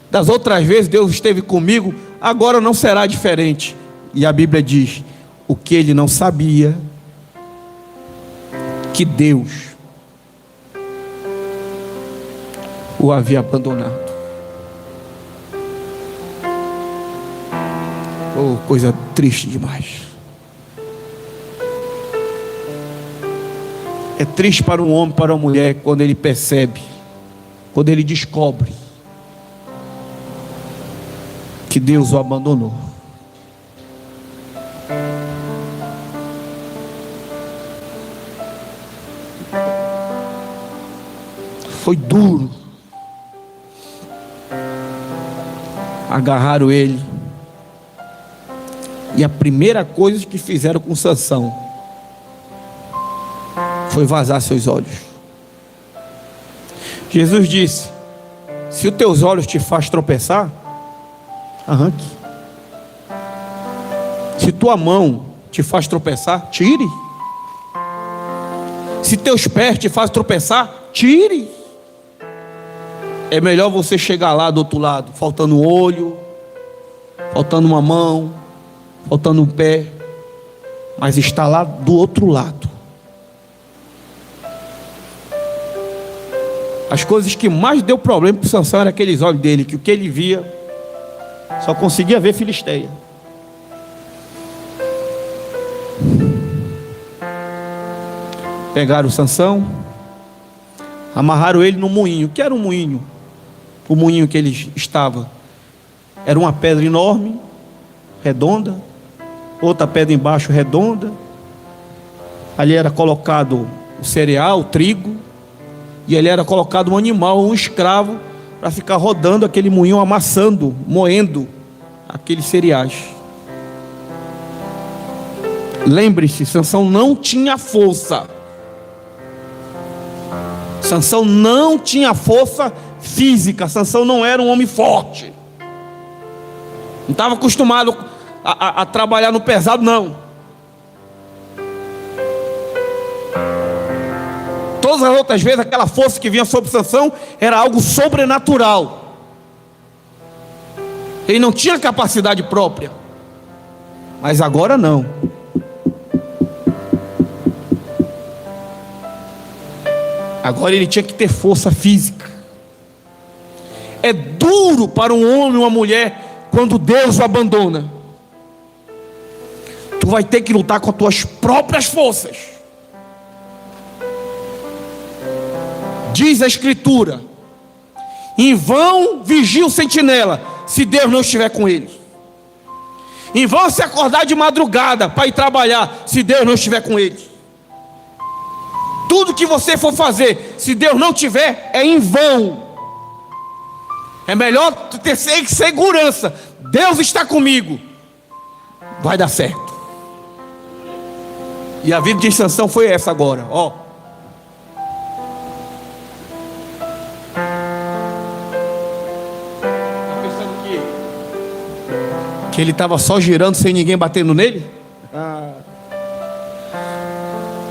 Das outras vezes Deus esteve comigo, agora não será diferente. E a Bíblia diz: o que ele não sabia, que Deus o havia abandonado. Oh, coisa triste demais. É triste para um homem, para uma mulher, quando ele percebe, quando ele descobre que Deus o abandonou. Foi duro. Agarraram ele. E a primeira coisa que fizeram com Sansão foi vazar seus olhos. Jesus disse: se os teus olhos te faz tropeçar, arranque. Se tua mão te faz tropeçar, tire. Se teus pés te faz tropeçar, tire. É melhor você chegar lá do outro lado, faltando um olho, faltando uma mão, faltando um pé, mas está lá do outro lado. As coisas que mais deu problema para Sansão eram aqueles olhos dele, que o que ele via só conseguia ver Filisteia. Pegaram o Sansão, amarraram ele no moinho. O que era um moinho? O moinho que ele estava era uma pedra enorme, redonda, outra pedra embaixo redonda. Ali era colocado o cereal, o trigo, e ali era colocado um animal, um escravo, para ficar rodando aquele moinho, amassando, moendo aqueles cereais. Lembre-se, Sansão não tinha força. Sansão não tinha força física. Sansão não era um homem forte. Não estava acostumado a trabalhar no pesado, não. Todas as outras vezes, aquela força que vinha sobre Sansão era algo sobrenatural. Ele não tinha capacidade própria. Mas agora não. Agora ele tinha que ter força física. É duro para um homem ou uma mulher quando Deus o abandona. Tu vai ter que lutar com as tuas próprias forças. Diz a Escritura: em vão vigia o sentinela, se Deus não estiver com ele. Em vão se acordar de madrugada para ir trabalhar, se Deus não estiver com ele. Tudo que você for fazer, se Deus não tiver, é em vão. É melhor tu ter segurança. Deus está comigo, vai dar certo. E a vida de Sansão foi essa agora, ó. Tá pensando que ele estava só girando sem ninguém batendo nele?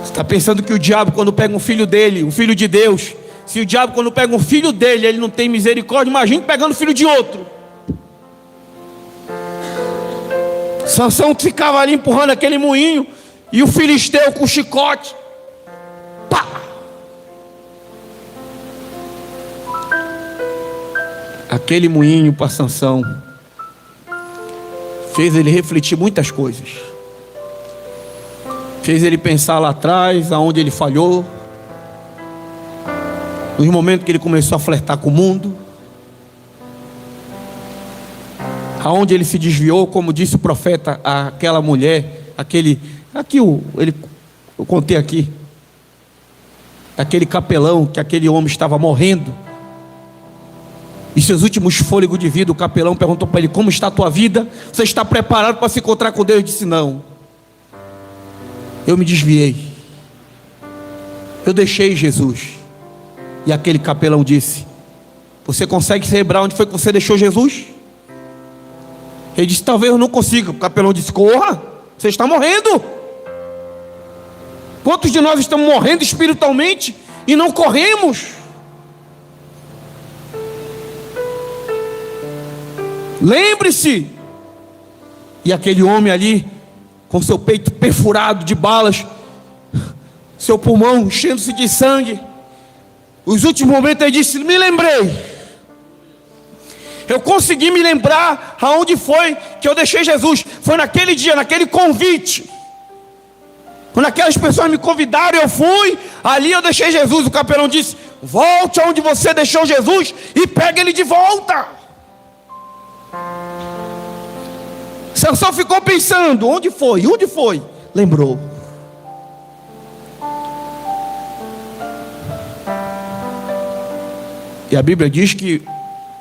Está pensando que o diabo, quando pega um filho dele, um filho de Deus, se o diabo, quando pega um filho dele, ele não tem misericórdia, imagine pegando o filho de outro. Sansão ficava ali empurrando aquele moinho, e o filisteu com o chicote, pá! Aquele moinho para Sansão fez ele refletir muitas coisas. Fez ele pensar lá atrás, aonde ele falhou, nos momentos que ele começou a flertar com o mundo, aonde ele se desviou, como disse o profeta, aquela mulher, eu contei aqui, aquele capelão, que aquele homem estava morrendo, e seus últimos fôlegos de vida, o capelão perguntou para ele: como está a tua vida? Você está preparado para se encontrar com Deus? Ele disse: não. Eu me desviei, eu deixei Jesus. E aquele capelão disse: você consegue se lembrar onde foi que você deixou Jesus? Ele disse: talvez eu não consiga. O capelão disse: corra, você está morrendo. Quantos de nós estamos morrendo espiritualmente e não corremos? Lembre-se. E aquele homem ali, com seu peito perfurado de balas, seu pulmão enchendo-se de sangue, os últimos momentos ele disse: me lembrei, eu consegui me lembrar aonde foi que eu deixei Jesus. Foi naquele dia, naquele convite, quando aquelas pessoas me convidaram, eu fui. Ali eu deixei Jesus. O capelão disse: volte aonde você deixou Jesus e pega ele de volta. Sansão ficou pensando: onde foi? Onde foi? Lembrou. E a Bíblia diz que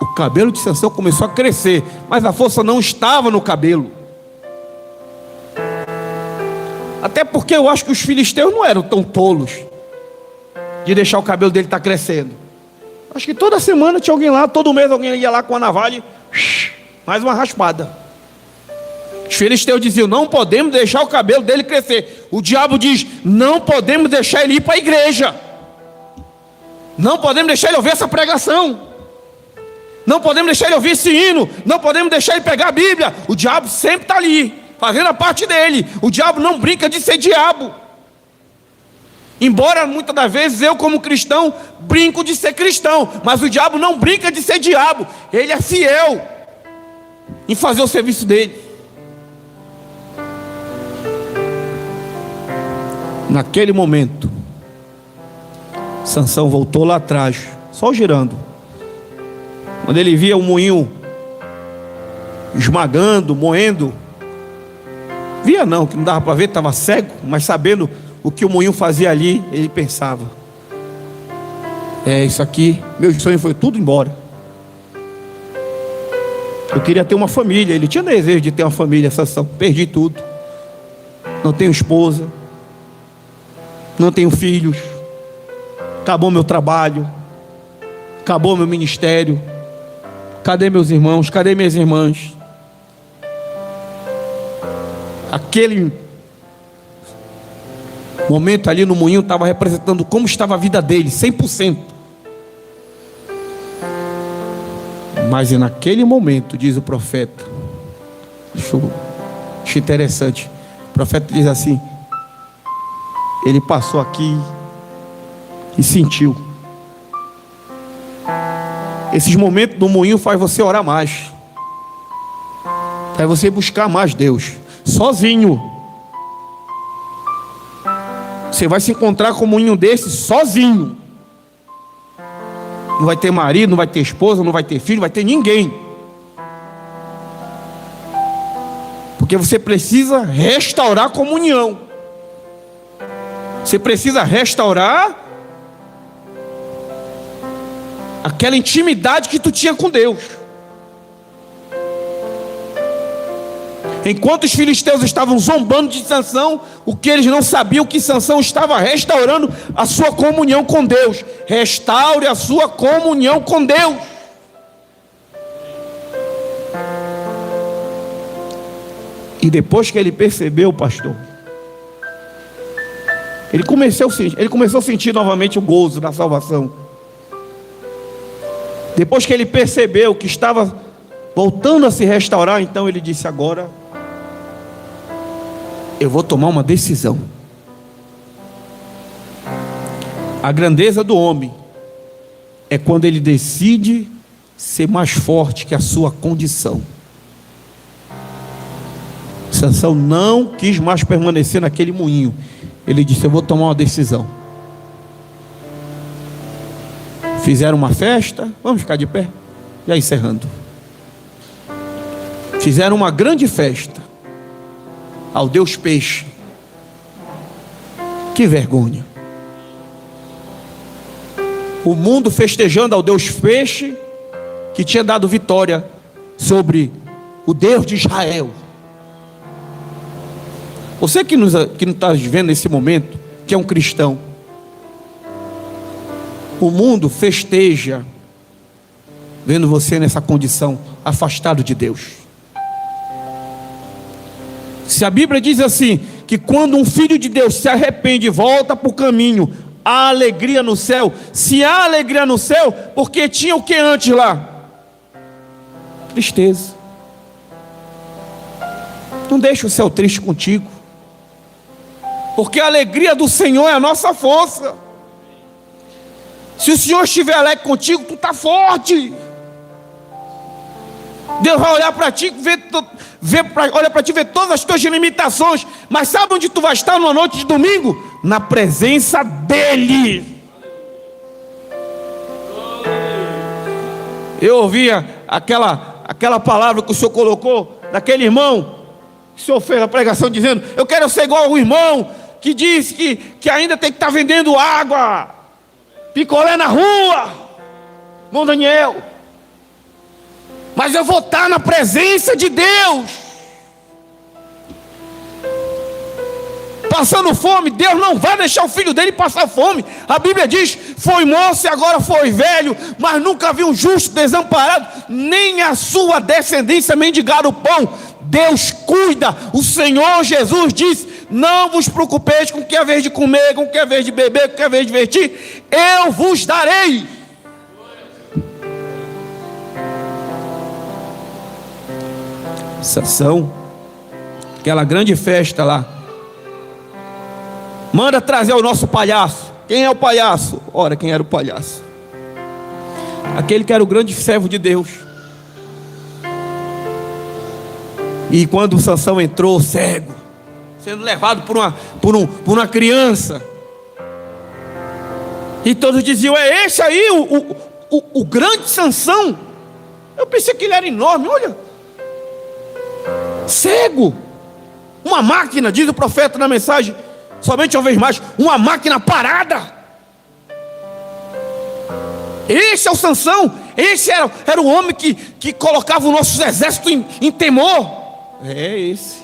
o cabelo de Sansão começou a crescer, mas a força não estava no cabelo. Até porque eu acho que os filisteus não eram tão tolos de deixar o cabelo dele estar crescendo. Acho que toda semana tinha alguém lá, todo mês alguém ia lá com a navalha, mais uma raspada. Os filisteus diziam: não podemos deixar o cabelo dele crescer. O diabo diz: não podemos deixar ele ir para a igreja. Não podemos deixar ele ouvir essa pregação. Não podemos deixar ele ouvir esse hino. Não podemos deixar ele pegar a Bíblia. O diabo sempre está ali, fazendo a parte dele. O diabo não brinca de ser diabo. Embora muitas das vezes eu, como cristão, brinco de ser cristão, mas o diabo não brinca de ser diabo. Ele é fiel em fazer o serviço dele. Naquele momento, Sansão voltou lá atrás, só girando. Quando ele via o moinho esmagando, moendo, via não, que não dava para ver, estava cego, mas sabendo o que o moinho fazia ali, ele pensava: isso aqui, meu sonho foi tudo embora. Eu queria ter uma família. Ele tinha desejo de ter uma família, Sansão. Perdi tudo. Não tenho esposa, não tenho filhos, acabou meu trabalho, acabou meu ministério. Cadê meus irmãos? Cadê minhas irmãs? Aquele momento ali no moinho estava representando como estava a vida dele, 100%. Mas naquele momento, diz o profeta, acho interessante, o profeta diz assim: ele passou aqui e sentiu. Esses momentos do moinho faz você orar mais, faz você buscar mais Deus. Sozinho você vai se encontrar com um moinho desse sozinho. Não vai ter marido, não vai ter esposa, não vai ter filho, não vai ter ninguém. Porque você precisa restaurar a comunhão. Você precisa restaurar aquela intimidade que tu tinha com Deus. Enquanto os filisteus estavam zombando de Sansão, o que eles não sabiam, que Sansão estava restaurando a sua comunhão com Deus. Restaure a sua comunhão com Deus. E depois que ele percebeu, pastor, ele começou a sentir novamente o gozo da salvação. Depois que ele percebeu que estava voltando a se restaurar, então ele disse: agora eu vou tomar uma decisão. A grandeza do homem é quando ele decide ser mais forte que a sua condição. Sansão não quis mais permanecer naquele moinho. Ele disse: eu vou tomar uma decisão. Fizeram uma festa, vamos ficar de pé, já encerrando. Fizeram uma grande festa ao Deus Peixe. Que vergonha. O mundo festejando ao Deus Peixe, que tinha dado vitória sobre o Deus de Israel. Você que não está vivendo nesse momento, que é um cristão, o mundo festeja vendo você nessa condição, afastado de Deus. Se a Bíblia diz assim, que quando um filho de Deus se arrepende e volta para o caminho, há alegria no céu. Se há alegria no céu, porque tinha o que antes lá? Tristeza. Não deixa o céu triste contigo, porque a alegria do Senhor é a nossa força. Se o Senhor estiver alegre contigo, tu está forte. Deus vai olhar para ti, olha para ti, ver todas as tuas limitações. Mas sabe onde tu vai estar numa noite de domingo? na presença dEle. Eu ouvia aquela palavra que o senhor colocou, daquele irmão, que o senhor fez a pregação dizendo: eu quero ser igual ao irmão que disse que ainda tem que estar vendendo água, picolé na rua, irmão Daniel, mas eu vou estar na presença de Deus. Passando fome, Deus não vai deixar o filho dele passar fome. A Bíblia diz: foi moço e agora foi velho, mas nunca viu um justo desamparado, nem a sua descendência mendigar o pão. Deus cuida. O Senhor Jesus disse: não vos preocupeis com o que é vez de comer, com o que é vez de beber, com o que é vez de vestir, eu vos darei. Sansão, aquela grande festa lá, manda trazer o nosso palhaço. Quem é o palhaço? Ora, quem era o palhaço? Aquele que era o grande servo de Deus. E quando o Sansão entrou cego, sendo levado por uma criança, e todos diziam: é esse aí o grande Sansão? Eu pensei que ele era enorme. Olha, cego, uma máquina, diz o profeta na mensagem, somente uma vez mais, uma máquina parada. Esse é o Sansão. Esse era o homem que colocava o nosso exército em temor. É esse.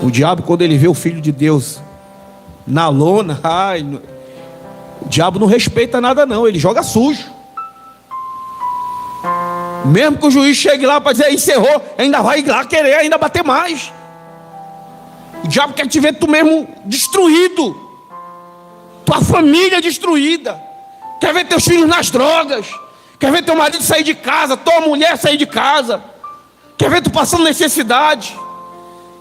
O diabo, quando ele vê o Filho de Deus na lona, o diabo não respeita nada não, ele joga sujo. Mesmo que o juiz chegue lá para dizer: encerrou, ainda vai lá querer ainda bater mais. O diabo quer te ver tu mesmo destruído, tua família destruída, quer ver teus filhos nas drogas, quer ver teu marido sair de casa, tua mulher sair de casa, quer ver tu passando necessidade,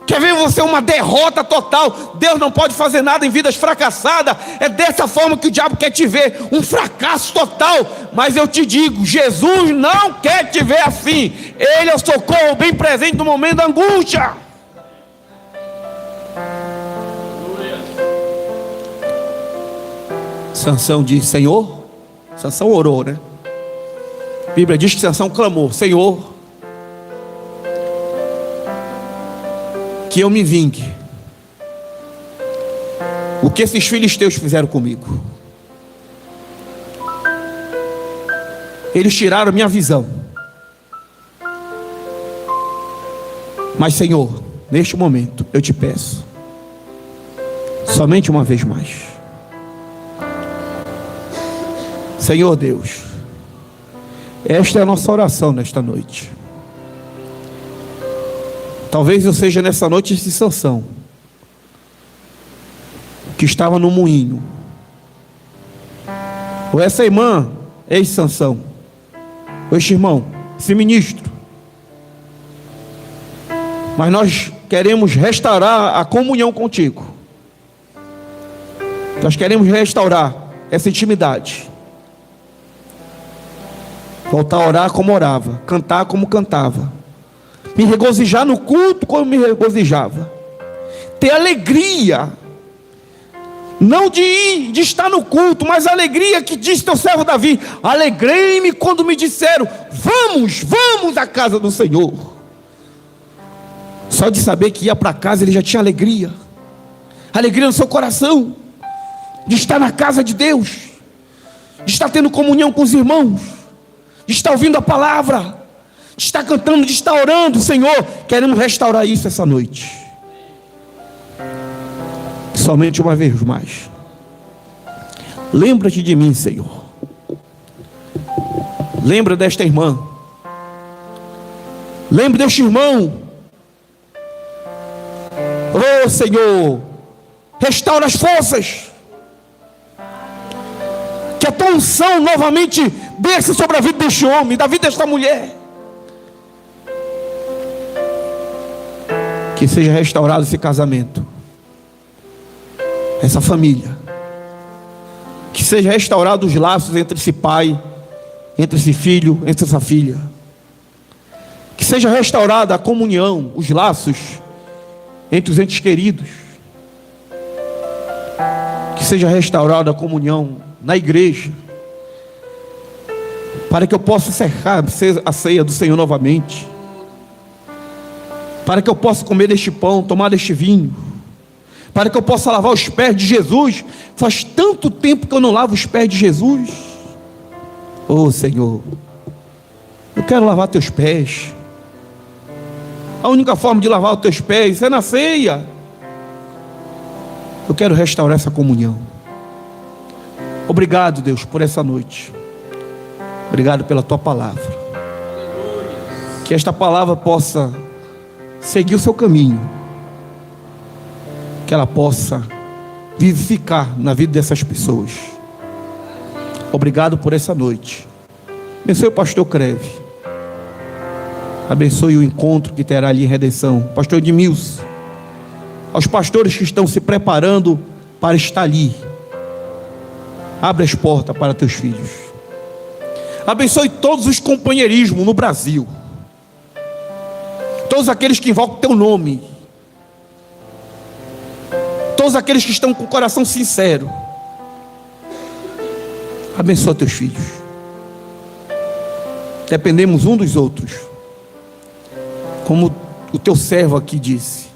quer ver você uma derrota total. Deus não pode fazer nada em vidas fracassadas. É dessa forma que o diabo quer te ver, um fracasso total. Mas eu te digo, Jesus não quer te ver assim. Ele é o socorro bem presente no momento da angústia. Sansão disse: Senhor. Sansão orou, né? A Bíblia diz que Sansão clamou: Senhor, que eu me vingue o que esses filisteus fizeram comigo. Eles tiraram minha visão. Mas Senhor, neste momento eu te peço, somente uma vez mais, Senhor Deus, esta é a nossa oração nesta noite. Talvez eu seja nessa noite esse Sansão, que estava no moinho, ou essa irmã, esse Sansão, ou este irmão, esse ministro. Mas nós queremos restaurar a comunhão contigo. Nós queremos restaurar essa intimidade. Voltar a orar como orava, cantar como cantava, me regozijar no culto como me regozijava, ter alegria, não de estar no culto, mas a alegria que diz teu servo Davi: alegrei-me quando me disseram: vamos à casa do Senhor. Só de saber que ia para casa ele já tinha alegria no seu coração, de estar na casa de Deus, de estar tendo comunhão com os irmãos, de estar ouvindo a palavra, de estar cantando, de estar orando. Senhor, queremos restaurar isso essa noite. Somente uma vez mais, lembra-te de mim, Senhor. Lembra desta irmã, lembra deste irmão. Oh Senhor, restaura as forças, que a tua unção novamente desça sobre a vida deste homem, da vida desta mulher. Que seja restaurado esse casamento, essa família. Que seja restaurado os laços entre esse pai, entre esse filho, entre essa filha. Que seja restaurada a comunhão, os laços entre os entes queridos. seja restaurada a comunhão na igreja, para que eu possa cercar a ceia do Senhor novamente, para que eu possa comer deste pão, tomar deste vinho, para que eu possa lavar os pés de Jesus. Faz tanto tempo que eu não lavo os pés de Jesus. Oh Senhor, eu quero lavar teus pés. A única forma de lavar os teus pés é na ceia. Eu quero restaurar essa comunhão. Obrigado, Deus, por essa noite. Obrigado pela tua palavra. Que esta palavra possa seguir o seu caminho, que ela possa vivificar na vida dessas pessoas. Obrigado por essa noite. Abençoe o pastor Creve, abençoe o encontro que terá ali em Redenção, pastor Edmilson, aos pastores que estão se preparando para estar ali. Abre as portas para teus filhos. Abençoe todos os companheirismos no Brasil, todos aqueles que invocam teu nome, todos aqueles que estão com o coração sincero. Abençoa teus filhos. Dependemos um dos outros, como o teu servo aqui disse: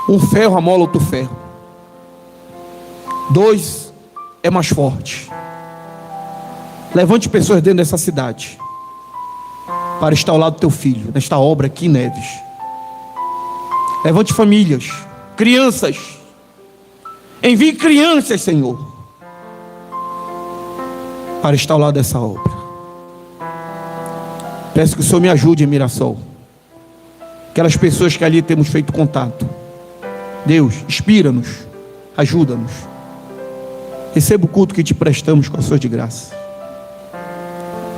um ferro amola outro ferro, dois é mais forte. Levante pessoas dentro dessa cidade para estar ao lado do teu filho, nesta obra aqui em Neves. Levante famílias, crianças. Envie crianças, Senhor, para estar ao lado dessa obra. Peço que o Senhor me ajude em Mirassol. Aquelas pessoas que ali temos feito contato. Deus, inspira-nos, ajuda-nos. Receba o culto que te prestamos com a sua de graça.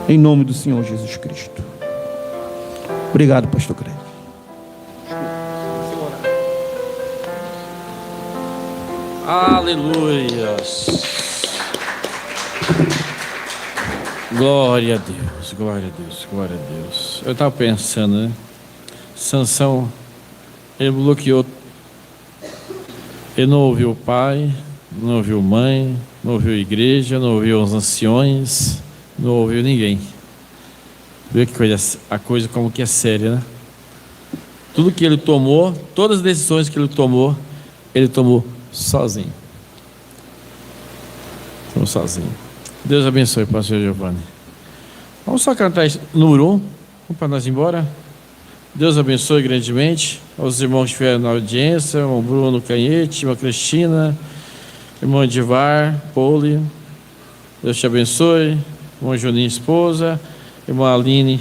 Em nome do Senhor Jesus Cristo. Obrigado, pastor Creve. Aleluias. Glória a Deus, glória a Deus, glória a Deus. Eu estava pensando, né? Sansão, ele bloqueou. Ele não ouviu o pai, não ouviu mãe, não ouviu igreja, não ouviu os anciões, não ouviu ninguém. Vê que coisa, a coisa como que é séria, né? Tudo que ele tomou, todas as decisões que ele tomou sozinho. Tomou sozinho. Deus abençoe, pastor Giovanni. Vamos só cantar número 1, para nós ir embora. Deus abençoe grandemente aos irmãos que estiveram na audiência, irmão Bruno Canhete, irmã Cristina, irmão Edivar, Poli. Deus te abençoe. Irmão Juninho, esposa, irmã Aline.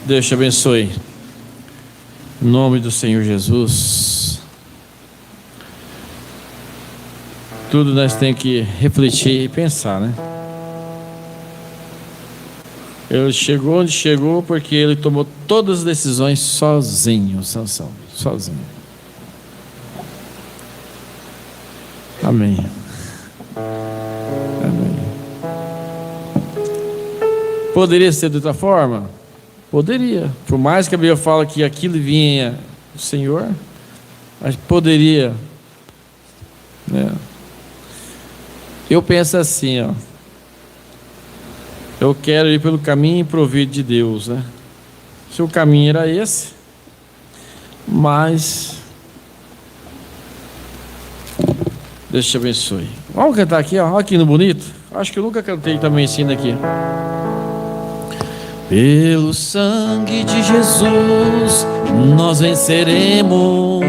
Deus te abençoe. Em nome do Senhor Jesus. Tudo nós temos que refletir e pensar, né? Ele chegou onde chegou porque ele tomou todas as decisões sozinho, Sansão, sozinho. Amém. Amém. Poderia ser de outra forma? Poderia. Por mais que a Bíblia fala que aquilo vinha do Senhor, mas poderia, né? Eu penso assim, ó. Eu quero ir pelo caminho provido de Deus, né? Se o caminho era esse, mas Deus te abençoe. Vamos cantar aqui, ó. Olha que no bonito. Acho que eu nunca cantei também assim aqui. Pelo sangue de Jesus nós venceremos.